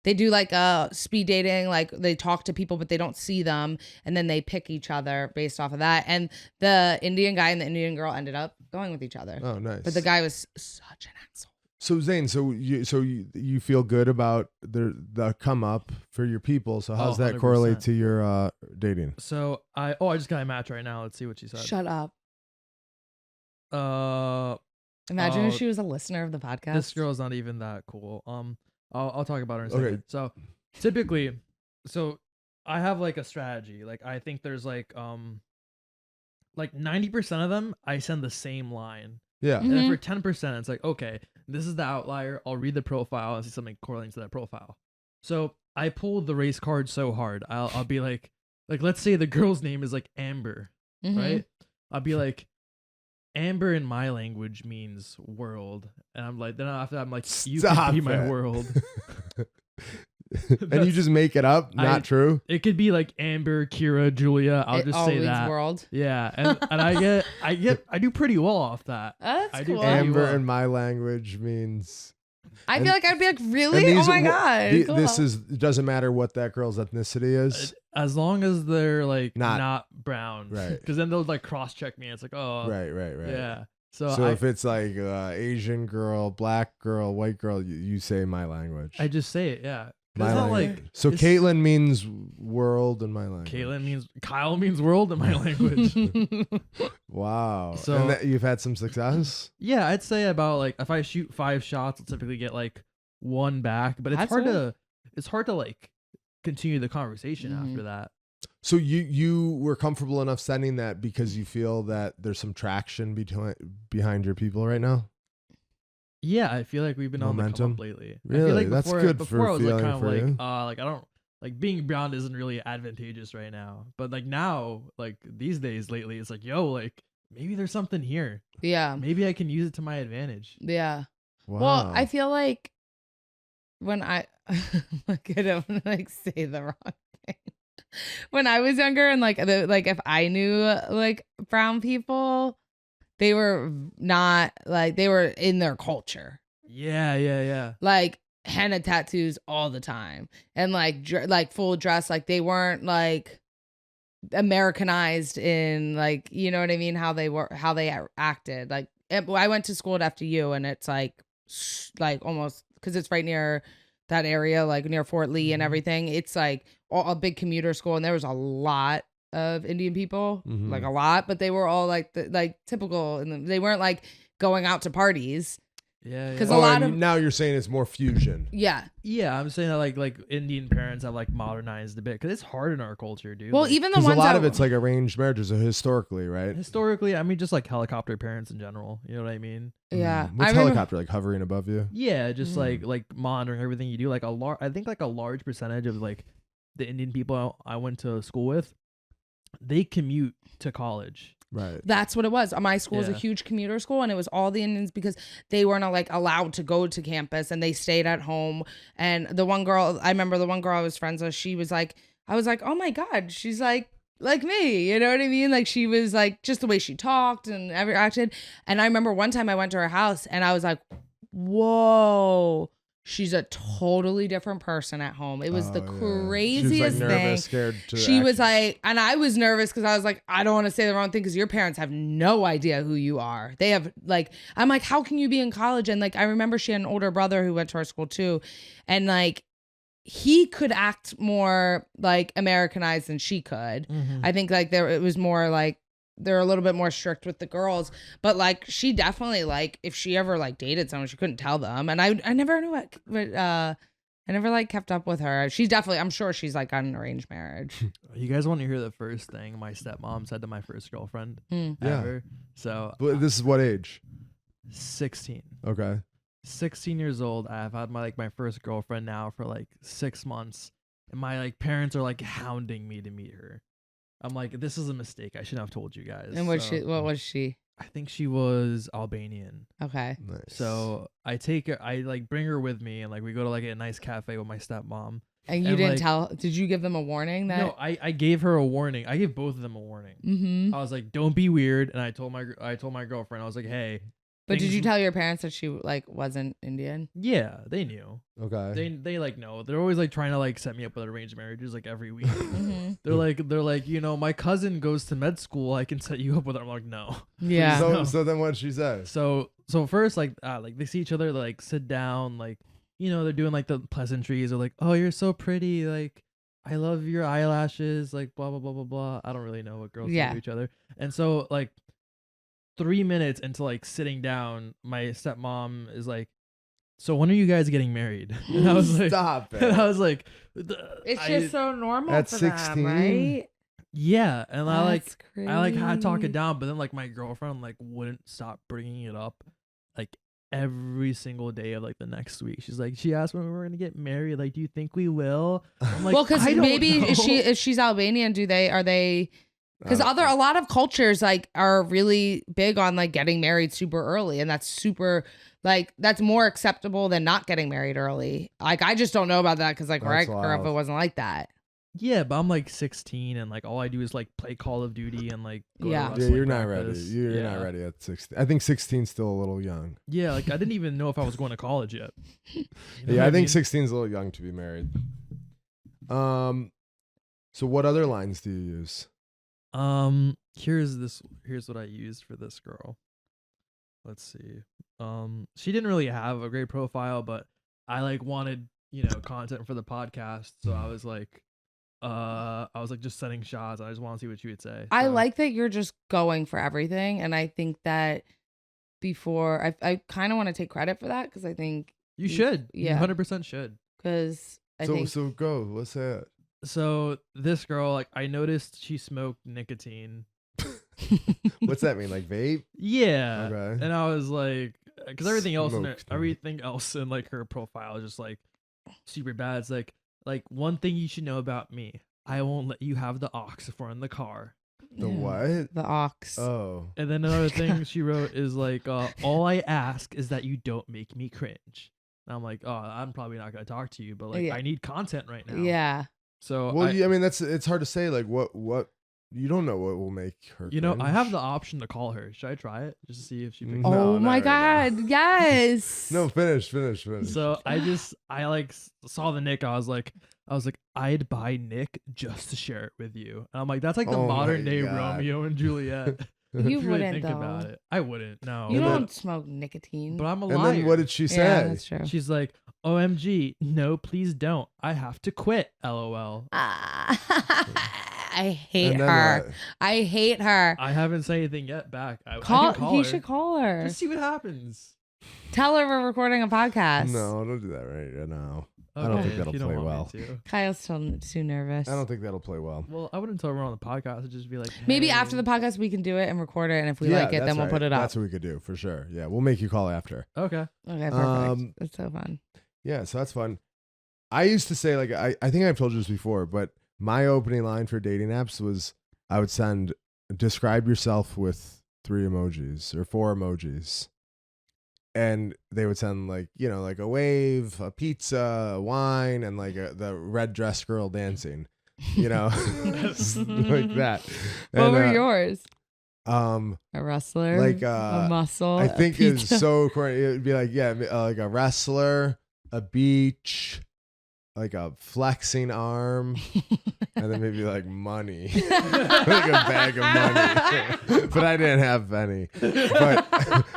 S1: They do like speed dating, like they talk to people, but they don't see them, and then they pick each other based off of that. And the Indian guy and the Indian girl ended up going with each other,
S2: Oh, nice.
S1: but the guy was such an asshole.
S2: So Zain, you feel good about the come up for your people. So how's that
S3: 100%.
S2: correlate to your dating?
S3: So I just got a match right now. Let's see what she said.
S1: Shut up.
S3: Uh,
S1: Imagine if
S3: Oh,
S1: she was a listener of the podcast.
S3: this girl's not even that cool. I'll talk about her in a
S2: Okay.
S3: second. So typically, I have like a strategy. Like I think there's like 90% of them I send the same line.
S2: Yeah.
S1: Mhm.
S3: And then for 10%, it's like, okay, this is the outlier. I'll read the profile and see something correlating to that profile. So I pulled the race card so hard. I'll be like, let's say the girl's name is like Amber,
S1: Mhm.
S3: right? I'll be like, Amber in my language means world. And I'm like, then after that, I'm like, you
S2: Stop
S3: can be my
S2: it.
S3: world.
S2: And you just make it up, not true.
S3: It could be like Amber, Kira, Julia. I'll
S1: It
S3: just
S1: all
S3: say
S1: means
S3: that.
S1: world.
S3: Yeah. And I do pretty well off that.
S1: That's
S3: I do
S1: cool.
S3: Am-
S2: Amber
S3: well.
S2: in my language means.
S1: I
S2: and-
S1: feel like I'd be like,
S2: and
S1: really?
S2: these-
S1: Oh my god!
S2: the-
S1: cool.
S2: This it doesn't matter what that girl's ethnicity is.
S3: As long as they're like
S2: Not-
S3: not brown.
S2: Right.
S3: Because then they'll like cross check me and it's like, oh.
S2: Right.
S3: Yeah.
S2: So
S3: So,
S2: if it's like Asian girl, black girl, white girl, you say my language.
S3: I just say it. Yeah. 'Cause
S2: My
S3: it's not
S2: language.
S3: like.
S2: So
S3: it's-
S2: Caitlin means world in my language.
S3: Kyle means world in my language.
S2: Wow.
S3: So-
S2: and that, you've had some success?
S3: Yeah, I'd say about like if I shoot 5 shots, I'll typically get like 1 back. But it's
S1: That's
S3: hard
S1: good.
S3: to like continue the conversation
S1: Mhm.
S3: after that.
S2: So you were comfortable enough sending that because you feel that there's some traction behind your people right now?
S3: Yeah, I feel like we've been on the come
S2: Momentum?
S3: up lately. I
S2: Really?
S3: feel like
S2: That's
S3: before,
S2: good
S3: before
S2: for
S3: I was like
S2: feeling
S3: kind of
S2: for
S3: like
S2: you.
S3: like I don't like being brown isn't really advantageous right now. But like now, like these days lately, it's like, yo, like maybe there's something here.
S1: yeah,
S3: Maybe I can use it to my advantage.
S1: yeah.
S2: Wow.
S1: Well, I feel like when I look at him, like say the wrong thing. when I was younger and like if I knew like brown people, they were not like they were in their culture.
S3: Yeah.
S1: Like henna tattoos all the time and like full dress, like they weren't like Americanized in like, you know what I mean, how they acted. Like I went to school at FDU and it's like almost because it's right near that area, like near Fort Lee and everything. It's like a big commuter school and there was a lot of Indian people, like a lot, but they were all like typical, and they weren't like going out to parties.
S3: Yeah,
S1: because a lot of
S2: now you're saying it's more fusion.
S1: yeah.
S3: I'm saying that like Indian parents have like modernized a bit because it's hard in our culture, dude.
S1: Well,
S3: like,
S1: even the
S2: Because
S1: ones
S2: a lot
S1: that,
S2: of it's like arranged marriages historically, right?
S3: historically, I mean, just like helicopter parents in general. You know what I mean?
S1: yeah.
S2: What's
S1: I remember-
S2: helicopter, like hovering above you?
S3: Yeah, just like monitoring everything you do. Like I think like a large percentage of like the Indian people I went to school with, they commute to college.
S2: Right.
S1: That's what it was. My school was a
S3: Yeah.
S1: huge commuter school, and it was all the Indians because they weren't like allowed to go to campus, and they stayed at home. And the one girl, I remember the one girl I was friends with, she was like, I was like, oh my God, she's like me, you know what I mean? Like she was like just the way she talked and every acted. And I remember one time I went to her house, and I was like, whoa. She's a totally different person at home. It was the craziest
S2: She was like nervous,
S1: thing.
S2: scared to
S1: She was
S2: actually-
S1: like, and I was nervous because I was like, I don't want to say the wrong thing because your parents have no idea who you are. They have like, I'm like, how can you be in college? And like, I remember she had an older brother who went to our school too. And like, he could act more like Americanized than she could. I think like it was more like, they're a little bit more strict with the girls, but like she definitely like if she ever like dated someone, she couldn't tell them. And I never knew it, but I never like kept up with her. She's definitely, I'm sure she's like on an arranged marriage.
S3: You guys want to hear the first thing my stepmom said to my first girlfriend ever? So
S2: But this is what age?
S3: 16.
S2: Okay.
S3: 16 years old. I've had my first girlfriend now for like 6 months, and my like parents are like hounding me to meet her. I'm like, this is a mistake. I shouldn't have told you guys.
S1: And what was she?
S3: I think she was Albanian.
S1: Okay.
S2: Nice.
S3: So I take her, I like bring her with me, and like we go to like a nice cafe with my stepmom.
S1: And you
S3: And,
S1: didn't
S3: like-
S1: tell, did you give them a warning that?
S3: No, I gave her a warning. I gave both of them a warning.
S1: Mm-hmm.
S3: I was like, don't be weird. And I told my girlfriend, I was like, hey.
S1: But did
S3: things-
S1: you tell your parents that she like wasn't Indian?
S3: Yeah, they knew.
S2: Okay.
S3: They like know. They're always like trying to like set me up with arranged marriages like every week.
S1: Mm-hmm.
S3: They're like, you know, my cousin goes to med school. I can set you up with her. I'm like, no.
S1: Yeah.
S2: So then what she say?
S3: So first like they see each other, they like sit down, like, you know, they're doing like the pleasantries. They're like, oh, you're so pretty. Like, I love your eyelashes. Like, blah blah blah blah blah. I don't really know what girls say to each other. And so like 3 minutes into like sitting down, my stepmom is like, so when are you guys getting married? And I was like,
S2: Stop it.
S3: and I was like,
S1: It's just so normal
S2: At
S1: for
S2: 16?
S1: them, right?
S3: yeah. And I like had to talk it
S1: crazy.
S3: down, but then like my girlfriend like wouldn't stop bringing it up like every single day of like the next week. She's like, she asked when we were gonna get married. Like, do you think we will? I'm like,
S1: Well, because
S3: I don't
S1: maybe
S3: know.
S1: if she's Albanian, are they? Because
S2: Oh.
S1: a lot of cultures like are really big on like getting married super early, and that's super like that's more acceptable than not getting married early. Like I just don't know about that because like where I
S2: That's
S1: grew up,
S2: wild.
S1: it wasn't like that.
S3: Yeah, but I'm like 16 and like all I do is like play Call of Duty and like go to
S1: Yeah.
S2: Yeah,
S3: wrestling
S2: you're not ready.
S3: practice.
S2: You're
S3: Yeah.
S2: not ready at 16. I think 16's still a little young.
S3: Yeah, like I didn't even know if I was going to college yet. You know
S2: Yeah,
S3: what
S2: I think
S3: mean?
S2: 16's a little young to be married. So what other lines do you use?
S3: Here's what I used for this girl. Let's see. She didn't really have a great profile, but I like wanted, you know, content for the podcast, so I was like just setting shots. I just want to see what she would say.
S1: I
S3: So-
S1: like that you're just going for everything, and I think that before I kind of want to take credit for that because I think
S3: you should.
S1: yeah.
S3: 100% should.
S1: because I think
S2: So go. Let's say it.
S3: So this girl, like, I noticed she smoked nicotine.
S2: What's that mean? Like vape?
S3: Yeah.
S2: Okay.
S3: And I was like, because everything else
S2: Smoked.
S3: in like her profile is just like super bad. It's like one thing you should know about me: I won't let you have the aux if we're in the car.
S2: The
S1: Yeah.
S2: what?
S1: the ox.
S2: Oh.
S3: And then another thing she wrote is like, all I ask is that you don't make me cringe. And I'm like, oh, I'm probably not gonna talk to you, but like,
S1: Yeah.
S3: I need content right now.
S1: Yeah.
S3: So
S2: Well, I mean, it's hard to say. Like, what you don't know what will make her.
S3: you know, I have
S2: cringe.
S3: the option to call her. Should I try it just to see if she picks
S2: No,
S3: up?
S1: Oh
S2: not
S1: my
S2: right now.
S1: God. Yes.
S2: No, finish.
S3: So I like saw the Nick. I was like, I'd buy Nick just to share it with you. And I'm like, that's like the
S2: Oh my
S3: modern day
S2: God.
S3: Romeo and Juliet.
S1: You
S3: If you really
S1: wouldn't
S3: think
S1: though.
S3: about it, I wouldn't. No,
S1: You
S2: And then-
S1: don't smoke nicotine.
S3: but I'm a
S2: And
S3: liar.
S2: then what did she say?
S1: Yeah, that's true.
S3: She's like, OMG, no, please don't. I have to quit. LOL.
S1: I hate
S2: And then
S1: her.
S2: what?
S1: I hate her.
S3: I haven't said anything yet back. I
S1: Call.
S3: can call
S1: You
S3: her.
S1: should call her.
S3: Just see what happens.
S1: Tell her we're recording a podcast.
S2: No, don't do that right now.
S3: Okay,
S2: I don't think
S3: if
S2: that'll
S3: you don't
S2: play
S3: want me
S2: well.
S3: to.
S1: Kyle's still too nervous.
S2: I don't think that'll play well.
S3: Well, I wouldn't tell her on the podcast. I'd just be like,
S1: Maybe
S3: hey.
S1: after the podcast we can do it and record it, and if we
S2: Yeah,
S1: like it,
S2: that's
S1: then we'll
S2: right.
S1: put it up.
S2: That's what we could do for sure. Yeah, we'll make you call after.
S3: Okay.
S1: Okay, perfect. That's so fun.
S2: Yeah, so that's fun. I used to say, like, I think I've told you this before, but my opening line for dating apps was I would send, describe yourself with 3 emojis or 4 emojis. And they would send, like, you know, like a wave, a pizza, a wine, and like the red dress girl dancing, you know, like that.
S1: What
S2: And,
S1: were yours?
S2: A
S1: wrestler,
S2: like,
S1: a muscle.
S2: I
S1: a
S2: think it's
S1: pizza.
S2: so corny. It would be like, yeah, like a wrestler, a beach, like a flexing arm, and then maybe like money, like a bag of money. But I didn't have any. But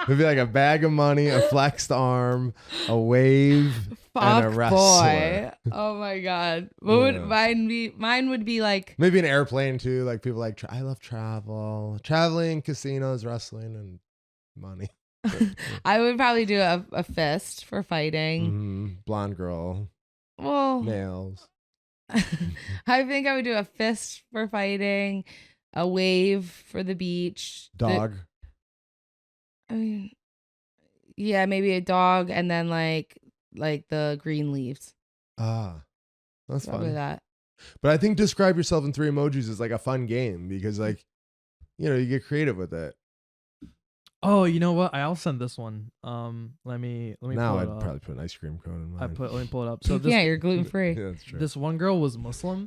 S2: it'd be like a bag of money, a flexed arm, a wave, and a
S1: Fuck
S2: wrestler.
S1: boy. Oh my God. What would
S2: Yeah.
S1: mine be? Mine would be like
S2: Maybe an airplane too. Like people like, I love traveling, casinos, wrestling, and money.
S1: I would probably do a fist for fighting.
S2: Blonde girl,
S1: Well,
S2: nails.
S1: I think I would do a fist for fighting, a wave for the beach,
S2: Dog.
S1: I mean, yeah, maybe a dog, and then like the green leaves.
S2: That's
S1: Probably
S2: fun.
S1: that.
S2: But I think describe yourself in 3 emojis is like a fun game because, like, you know, you get creative with it.
S3: Oh, you know what? I'll send this one. Let me
S2: Now
S3: pull it
S2: I'd
S3: up.
S2: probably put an ice cream cone in mine.
S3: Let me pull it up. So this,
S1: Yeah, you're gluten free.
S2: Yeah, that's true.
S3: this one girl was Muslim,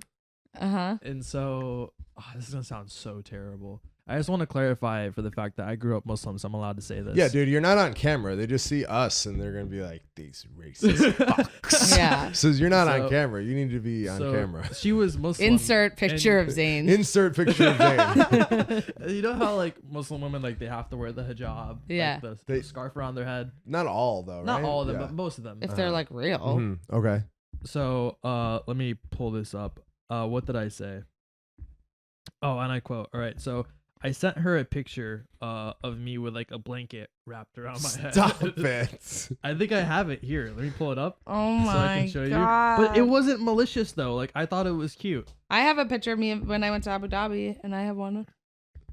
S1: Uh-huh.
S3: and so this is gonna sound so terrible. I just want to clarify for the fact that I grew up Muslim, so I'm allowed to say this.
S2: Yeah, dude, you're not on camera. They just see us and they're gonna be like, these racist fucks.
S1: Yeah.
S2: So you're not on
S3: So-
S2: camera. You need to be on
S3: So
S2: camera.
S3: She was Muslim.
S1: Insert picture of Zain.
S2: Insert picture of Zain.
S3: You know how like Muslim women like they have to wear the hijab,
S1: Yeah.
S3: like, the
S2: They-
S3: scarf around their head.
S2: Not all though, right?
S3: Not all of them,
S2: Yeah.
S3: but most of them.
S1: If they're like real.
S2: Mhm. Okay.
S3: So let me pull this up. What did I say? Oh, and I quote. All right, so I sent her a picture of me with like a blanket wrapped around my head.
S2: Stop it.
S3: I think I have it here. Let me pull it up.
S1: Oh
S3: so I
S1: my
S3: can show
S1: God.
S3: you. But it wasn't malicious though. Like I thought it was cute.
S1: I have a picture of me when I went to Abu Dhabi, and I have one.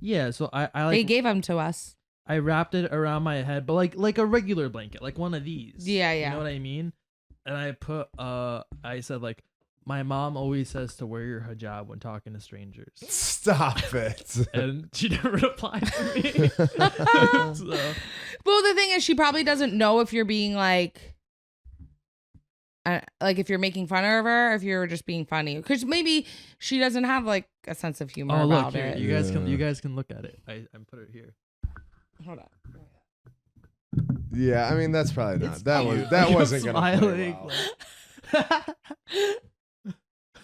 S3: Yeah. So I
S1: They
S3: like
S1: gave them to us.
S3: I wrapped it around my head, but like a regular blanket, like one of these.
S1: Yeah,
S3: You
S1: yeah.
S3: know what I mean? And I put I said like my mom always says to wear your hijab when talking to strangers.
S2: Stop it.
S3: And she never replied to me. So,
S1: Well, the thing is, she probably doesn't know if you're being like if you're making fun of her, or if you're just being funny. Because maybe she doesn't have like a sense of humor
S3: oh
S1: about
S3: look, here,
S1: it.
S3: you
S2: Yeah.
S3: guys can look at it. I put it here.
S1: Hold on.
S2: Yeah, I mean that's probably not.
S3: It's
S2: That
S3: cute.
S2: was that
S3: I'm
S2: wasn't gonna play
S3: smiling,
S2: well.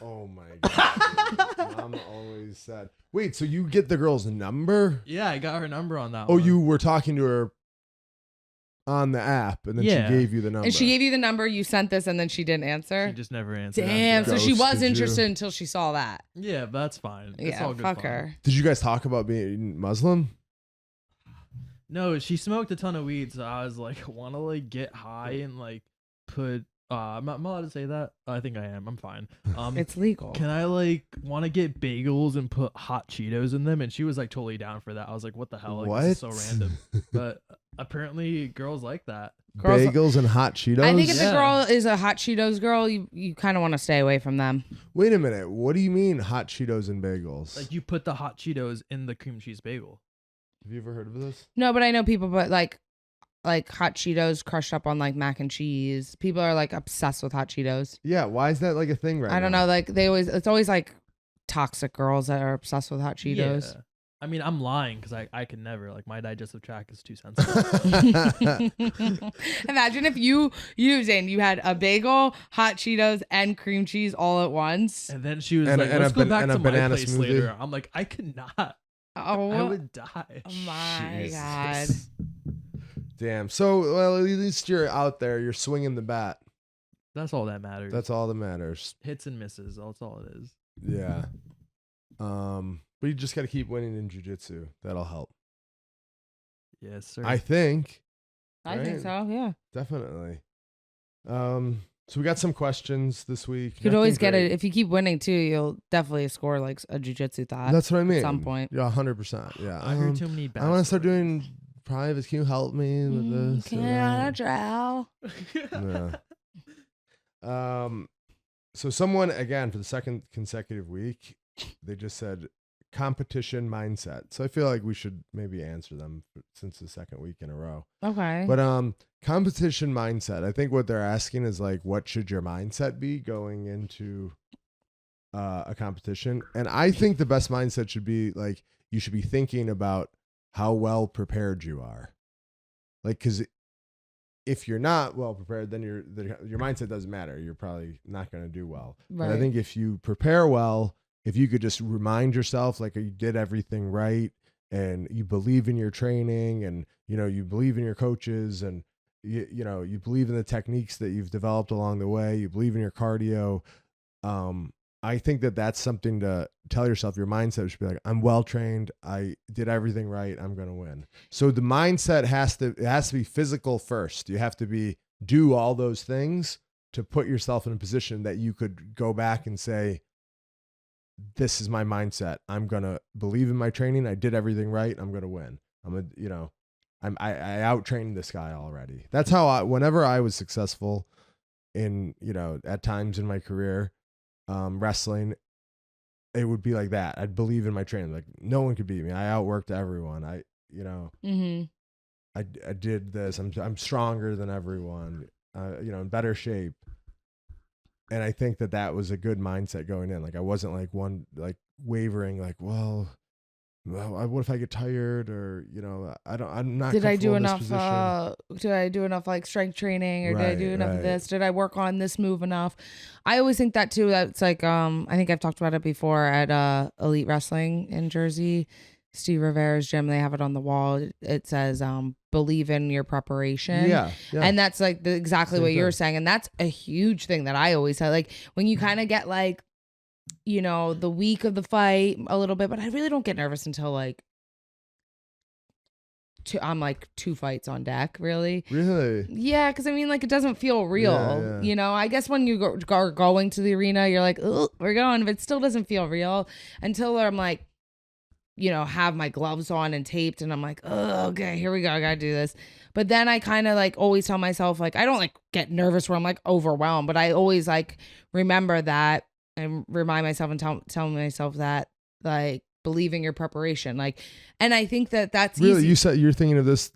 S2: Oh my god. Dude. Mom always said. Wait, so you get the girl's number?
S3: Yeah, I got her number on that
S2: Oh,
S3: one.
S2: you were talking to her on the app, and then
S3: Yeah.
S2: she gave you the number.
S1: And she gave you the number, you sent this, and then she didn't answer.
S3: She just never answered.
S1: Damn.
S3: after
S1: So
S3: that.
S1: she was
S2: Ghosted
S1: interested
S2: you.
S1: until she saw that.
S3: Yeah, but that's fine. It's
S1: Yeah,
S3: all good
S1: fuck
S3: fun.
S1: her.
S2: Did you guys talk about being Muslim?
S3: No, she smoked a ton of weed, so I was like, want to like get high and like put. I'm not allowed to say that. I think I am. I'm fine.
S1: It's legal.
S3: Can I like want to get bagels and put hot Cheetos in them? And she was like totally down for that. I was like, what the hell? Like, this is so random. But apparently, girls like that.
S1: Girls-
S2: Bagels and hot Cheetos?
S1: I think if
S3: Yeah.
S1: the girl is a hot Cheetos girl, you kind of want to stay away from them.
S2: Wait a minute. What do you mean hot Cheetos and bagels?
S3: Like you put the hot Cheetos in the cream cheese bagel.
S2: Have you ever heard of this?
S1: No, but I know people, but like like hot Cheetos crushed up on like mac and cheese. People are like obsessed with hot Cheetos.
S2: Yeah, why is that like a thing right now?
S1: I don't know. Like it's always like toxic girls that are obsessed with hot Cheetos.
S3: Yeah. I mean, I'm lying because I can never. Like, my digestive tract is too sensitive.
S1: Imagine if you Zain, you had a bagel, hot Cheetos, and cream cheese all at once.
S3: And then she was
S2: And
S3: like,
S2: a-
S3: let's
S2: and a
S3: go
S2: ban-
S3: back
S2: and
S3: to
S2: a
S3: my
S2: banana
S3: place
S2: smoothie.
S3: later. I'm like, I could not.
S1: Oh,
S3: I would die.
S1: my
S2: Jesus.
S1: God.
S2: Damn. So, well, at least you're out there. You're swinging the bat.
S3: That's all that matters.
S2: That's all that matters.
S3: Hits and misses. That's all it is.
S2: Yeah. But you just got to keep winning in jiu-jitsu. That'll help.
S3: Yes, sir.
S2: I think.
S1: I think
S2: Right.
S1: so. Yeah.
S2: Definitely. So we got some questions this week.
S1: You could always
S2: Nothing
S1: get it
S2: great.
S1: if you keep winning too. You'll definitely score like a jujitsu thought.
S2: That's what I mean.
S1: some point.
S2: Yeah, 100%. Yeah.
S3: I heard too many bad
S2: I want to start
S3: stories.
S2: doing privates. Can you help me with this?
S1: Can't drown.
S2: Yeah. So someone, again, for the second consecutive week, they just said competition mindset. So I feel like we should maybe answer them since the second week in a row.
S1: Okay.
S2: But competition mindset. I think what they're asking is like, what should your mindset be going into a competition? And I think the best mindset should be like, you should be thinking about how well prepared you are. Like, because if you're not well prepared, then your mindset doesn't matter. You're probably not going to do well.
S1: Right.
S2: But I think if you prepare well, if you could just remind yourself like you did everything right, and you believe in your training, and you believe in your coaches, and you believe in the techniques that you've developed along the way, you believe in your cardio. I think that that's something to tell yourself. Your mindset should be like, I'm well trained. I did everything right. I'm going to win. So the mindset has to be physical first. You have to do all those things to put yourself in a position that you could go back and say, this is my mindset. I'm going to believe in my training. I did everything right. I'm going to win. I out-trained this guy already. That's how whenever I was successful in, at times in my career, wrestling, it would be like that. I'd believe in my training. Like, no one could beat me. I outworked everyone. I did this. I'm stronger than everyone. In better shape. And I think that was a good mindset going in. Like, I wasn't like wavering. Like, well, what if I get tired, or I'm not.
S1: Did I do
S2: comfortable in this
S1: enough?
S2: position.
S1: Did I do enough like strength training, or did I do enough of
S2: Right.
S1: this? Did I work on this move enough? I always think that too. That's like I think I've talked about it before at Elite Wrestling in Jersey, Steve Rivera's gym. They have it on the wall. It says believe in your preparation.
S2: Yeah.
S1: And that's like exactly
S2: Same
S1: what you were
S2: thing.
S1: saying. And that's a huge thing that I always say. Like when you kind of get like, the week of the fight a little bit, but I really don't get nervous until like I'm like 2 fights on deck, really.
S2: Really?
S1: Yeah, because I mean, like, it doesn't feel real.
S2: Yeah.
S1: I guess when you are going to the arena, you're like, oh, we're going, but it still doesn't feel real until I'm like, have my gloves on and taped, and I'm like, oh, okay, here we go, I gotta do this. But then I kind of like always tell myself, like, I don't like get nervous where I'm like overwhelmed, but I always like remember that and remind myself and tell myself that, like, believing your preparation, like, and I think that's
S2: really
S1: easy.
S2: You said you're thinking of this,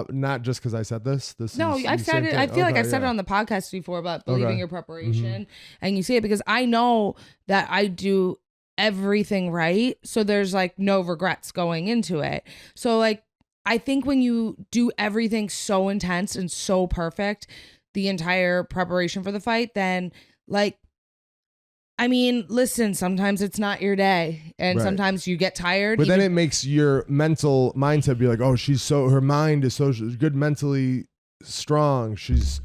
S2: not just because I said this.
S1: No, I've said it. I feel like I've said it on the podcast before about believing
S2: Okay.
S1: your preparation, and you see it because I know that I do everything right, so there's like no regrets going into it. So like, I think when you do everything so intense and so perfect, the entire preparation for the fight, then like, I mean, listen, sometimes it's not your day, and
S2: Right.
S1: sometimes you get tired.
S2: But then it makes your mental mindset be like, oh, her mind is so good, mentally strong. She's,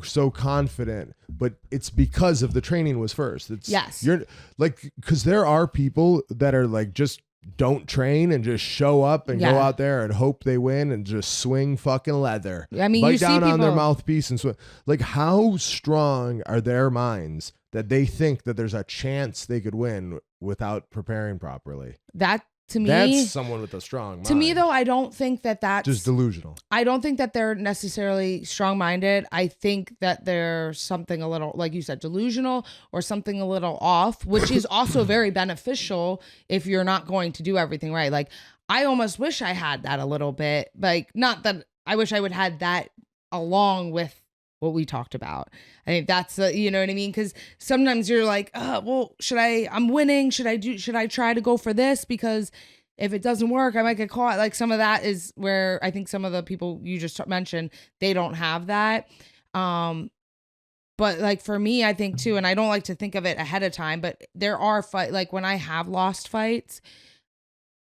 S2: so confident. But it's because of the training was first.
S1: Yes.
S2: You're like, because there are people that are like, just don't train and just show up and go
S1: Yeah.
S2: out there and hope they win and just swing fucking leather.
S1: I mean,
S2: bite
S1: you see
S2: down on their
S1: people-
S2: mouthpiece and swing. Like, how strong are their minds that they think that there's a chance they could win without preparing properly?
S1: that to me,
S2: That's someone with a strong mind.
S1: to me though, I don't think that that's
S2: Just delusional.
S1: I don't think that they're necessarily strong-minded. I think that they're something a little, like you said, delusional or something a little off, which is also very beneficial if you're not going to do everything right. Like, I almost wish I had that a little bit. Like, not that I wish I would had that along with what we talked about. I think that's you know what I mean? Because sometimes you're like, well, I'm winning. Should I try to go for this? Because if it doesn't work, I might get caught. Like some of that is where I think some of the people you just mentioned, they don't have that. But like for me, I think too, and I don't like to think of it ahead of time, but there are like when I have lost fights,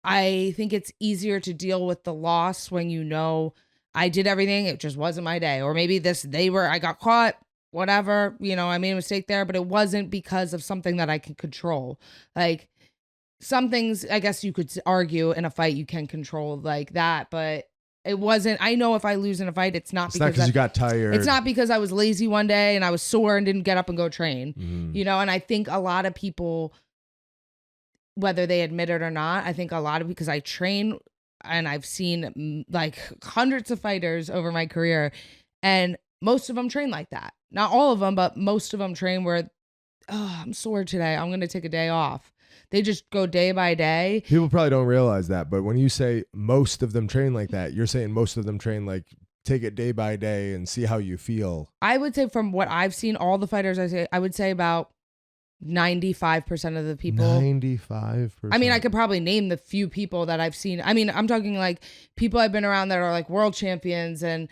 S1: I think it's easier to deal with the loss when you know I did everything. It just wasn't my day. Or maybe I got caught, whatever, I made a mistake there, but it wasn't because of something that I can control. Like some things, I guess you could argue in a fight you can control like that, but it wasn't. I know if I lose in a fight, it's not because
S2: you got tired.
S1: It's not because I was lazy one day and I was sore and didn't get up and go train, and I think a lot of people, whether they admit it or not, I think a lot of, because I train and I've seen like hundreds of fighters over my career, and most of them train like that. Not all of them, but most of them train where, I'm sore today, I'm going to take a day off. They just go day by day.
S2: People probably don't realize that, but when you say most of them train like that, you're saying most of them train like take it day by day and see how you feel.
S1: I would say from what I've seen, all the fighters I would say about 95% of the people.
S2: 95%.
S1: I mean, I could probably name the few people that I've seen. I mean, I'm talking like people I've been around that are like world champions and,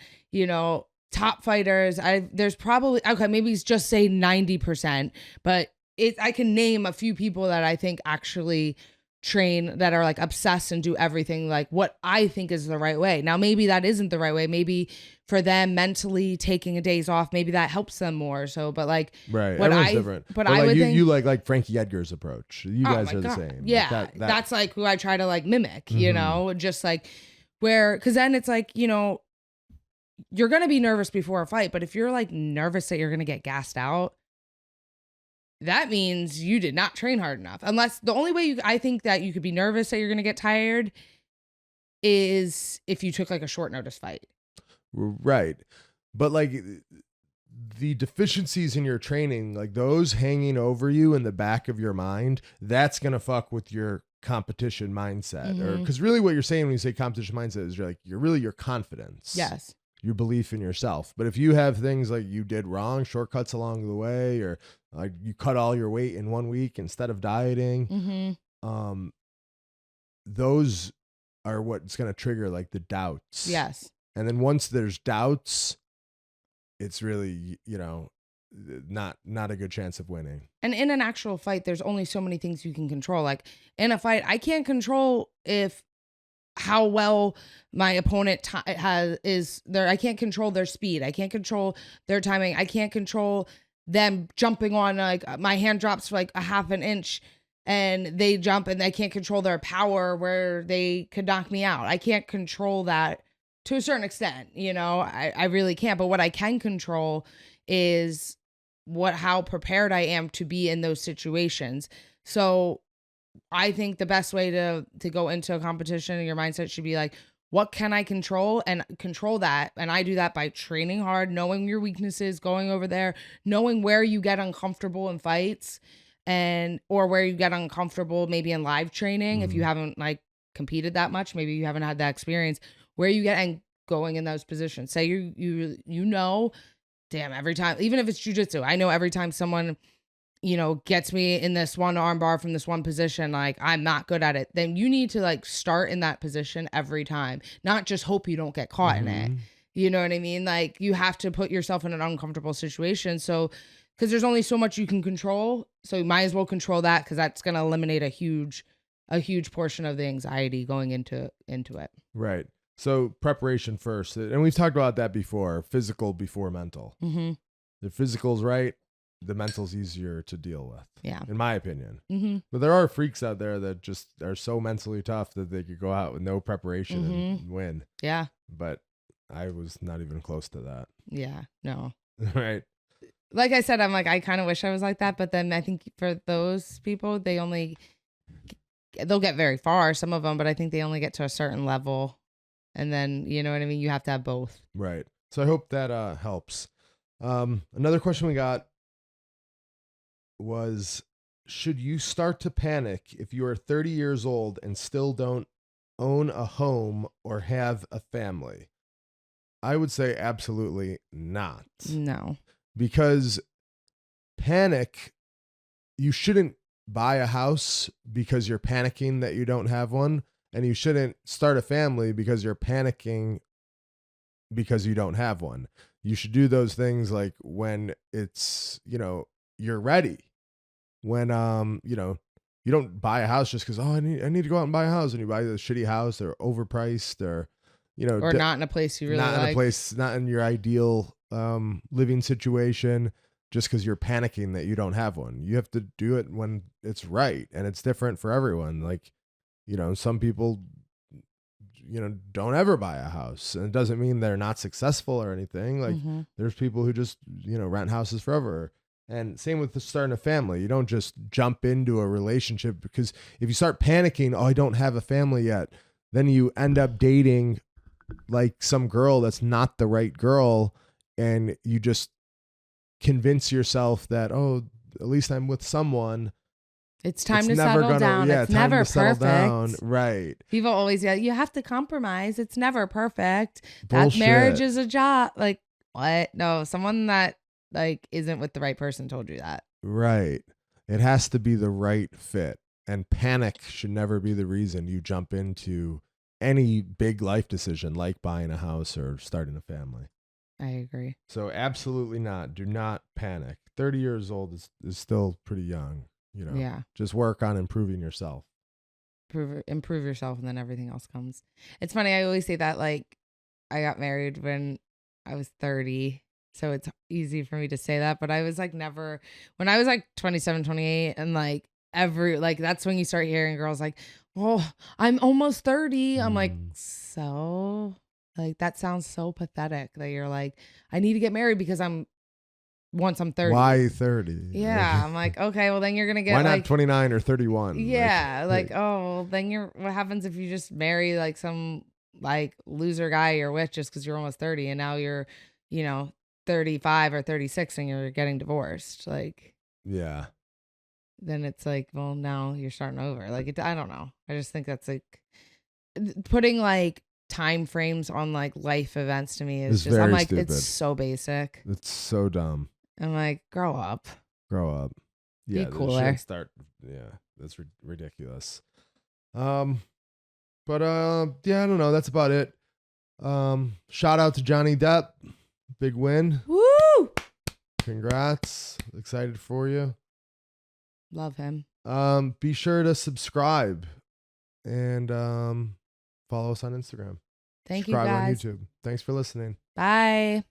S1: top fighters. There's probably, okay, maybe just say 90%, but I can name a few people that I think actually train, that are like obsessed and do everything like what I think is the right way. Now, maybe that isn't the right way. Maybe for them mentally taking a days off, maybe that helps them more. So, but like,
S2: right, everyone's different. But I
S1: would
S2: you,
S1: think
S2: you like Frankie Edgar's approach. You guys are the same.
S1: Yeah,
S2: like
S1: that's like who I try to like mimic. Just like because then it's like you're gonna be nervous before a fight, but if you're like nervous that you're gonna get gassed out, that means you did not train hard enough. Unless the only way I think that you could be nervous that you're going to get tired is if you took like a short notice fight.
S2: Right. But like the deficiencies in your training, like those hanging over you in the back of your mind, that's going to fuck with your competition mindset. Or because really what you're saying when you say competition mindset is your confidence.
S1: Yes.
S2: Your belief in yourself. But if you have things like you did wrong, shortcuts along the way, or like you cut all your weight in 1 week instead of dieting, those are what's going to trigger like the doubts.
S1: Yes.
S2: And then once there's doubts, it's really, not a good chance of winning.
S1: And in an actual fight, there's only so many things you can control. Like in a fight, I can't control how well my opponent is there. I can't control their speed. I can't control their timing. I can't control them jumping on, like my hand drops for like a half an inch and they jump, and I can't control their power where they could knock me out. I can't control that to a certain extent, I really can't. But what I can control is how prepared I am to be in those situations. So I think the best way to go into a competition, your mindset should be like, what can I control, and control that. And I do that by training hard, knowing your weaknesses, going over there, knowing where you get uncomfortable in fights or where you get uncomfortable maybe in live training. If you haven't like competed that much, maybe you haven't had that experience where you get and going in those positions. Say damn, every time, even if it's jujitsu, I know every time someone gets me in this one arm bar from this one position, like I'm not good at it, then you need to like start in that position every time, not just hope you don't get caught in it. You know what I mean? Like you have to put yourself in an uncomfortable situation. So, because there's only so much you can control. So you might as well control that, because that's going to eliminate a huge portion of the anxiety going into it.
S2: Right. So preparation first. And we've talked about that before, physical before mental. The physical's right, the mental's easier to deal with.
S1: Yeah.
S2: In my opinion. But there are freaks out there that just are so mentally tough that they could go out with no preparation and win.
S1: Yeah.
S2: But I was not even close to that.
S1: Yeah. No.
S2: Right.
S1: Like I said, I'm like, I kind of wish I was like that. But then I think for those people, they'll get very far, some of them, but I think they only get to a certain level. And then, you know what I mean? You have to have both.
S2: Right. So I hope that helps. Another question we got was, should you start to panic if you are 30 years old and still don't own a home or have a family? I would say absolutely not.
S1: No.
S2: Because panic, you shouldn't buy a house because you're panicking that you don't have one, and you shouldn't start a family because you're panicking because you don't have one. You should do those things like when it's, you're ready. When you don't buy a house just because I need to go out and buy a house, and you buy the shitty house or overpriced or
S1: Or not in a place you really
S2: not in
S1: like.
S2: a place, not in your ideal living situation, just because you're panicking that you don't have one. You have to do it when it's right, and it's different for everyone. Like, some people, don't ever buy a house, and it doesn't mean they're not successful or anything. Like, there's people who just, rent houses forever. And same with starting a family. You don't just jump into a relationship, because if you start panicking, oh, I don't have a family yet, then you end up dating like some girl that's not the right girl, and you just convince yourself that, oh, at least I'm with someone.
S1: It's time to settle down.
S2: Yeah,
S1: it's
S2: time
S1: never
S2: to settle
S1: perfect.
S2: down. Right.
S1: People always yell, you have to compromise. It's never perfect.
S2: Bullshit.
S1: That marriage is a job. Like, what? No, someone that like isn't with the right person told you that.
S2: Right. It has to be the right fit. And panic should never be the reason you jump into any big life decision like buying a house or starting a family.
S1: I agree.
S2: So absolutely not. Do not panic. 30 years old is still pretty young.
S1: Yeah.
S2: Just work on improving yourself.
S1: Improve yourself, and then everything else comes. It's funny. I always say that, like, I got married when I was 30. So it's easy for me to say that. But I was like, never, when I was like 27, 28, and like that's when you start hearing girls like, oh, I'm almost 30. I'm like, so like, that sounds so pathetic that you're like, I need to get married because once I'm 30.
S2: Why 30?
S1: Yeah. I'm like, okay, well then you're going to get
S2: why not
S1: like
S2: 29 or 31?
S1: Yeah. Like, oh, then what happens if you just marry like some like loser guy you're with just because you're almost 30, and now you're, 35 or 36 and you're getting divorced. Like,
S2: yeah.
S1: Then it's like, well, now you're starting over. Like, I don't know. I just think that's like putting like time frames on like life events to me is just, I'm like,
S2: stupid.
S1: It's so basic.
S2: It's so dumb.
S1: I'm like, grow up.
S2: Grow up. Yeah,
S1: be cooler.
S2: Yeah, that's ridiculous. But yeah, I don't know. That's about it. Shout out to Johnny Depp. Big win.
S1: Woo!
S2: Congrats. Excited for you.
S1: Love him.
S2: Be sure to subscribe and follow us on Instagram.
S1: Thank
S2: Subscribe
S1: you guys.
S2: on YouTube. Thanks for listening.
S1: Bye.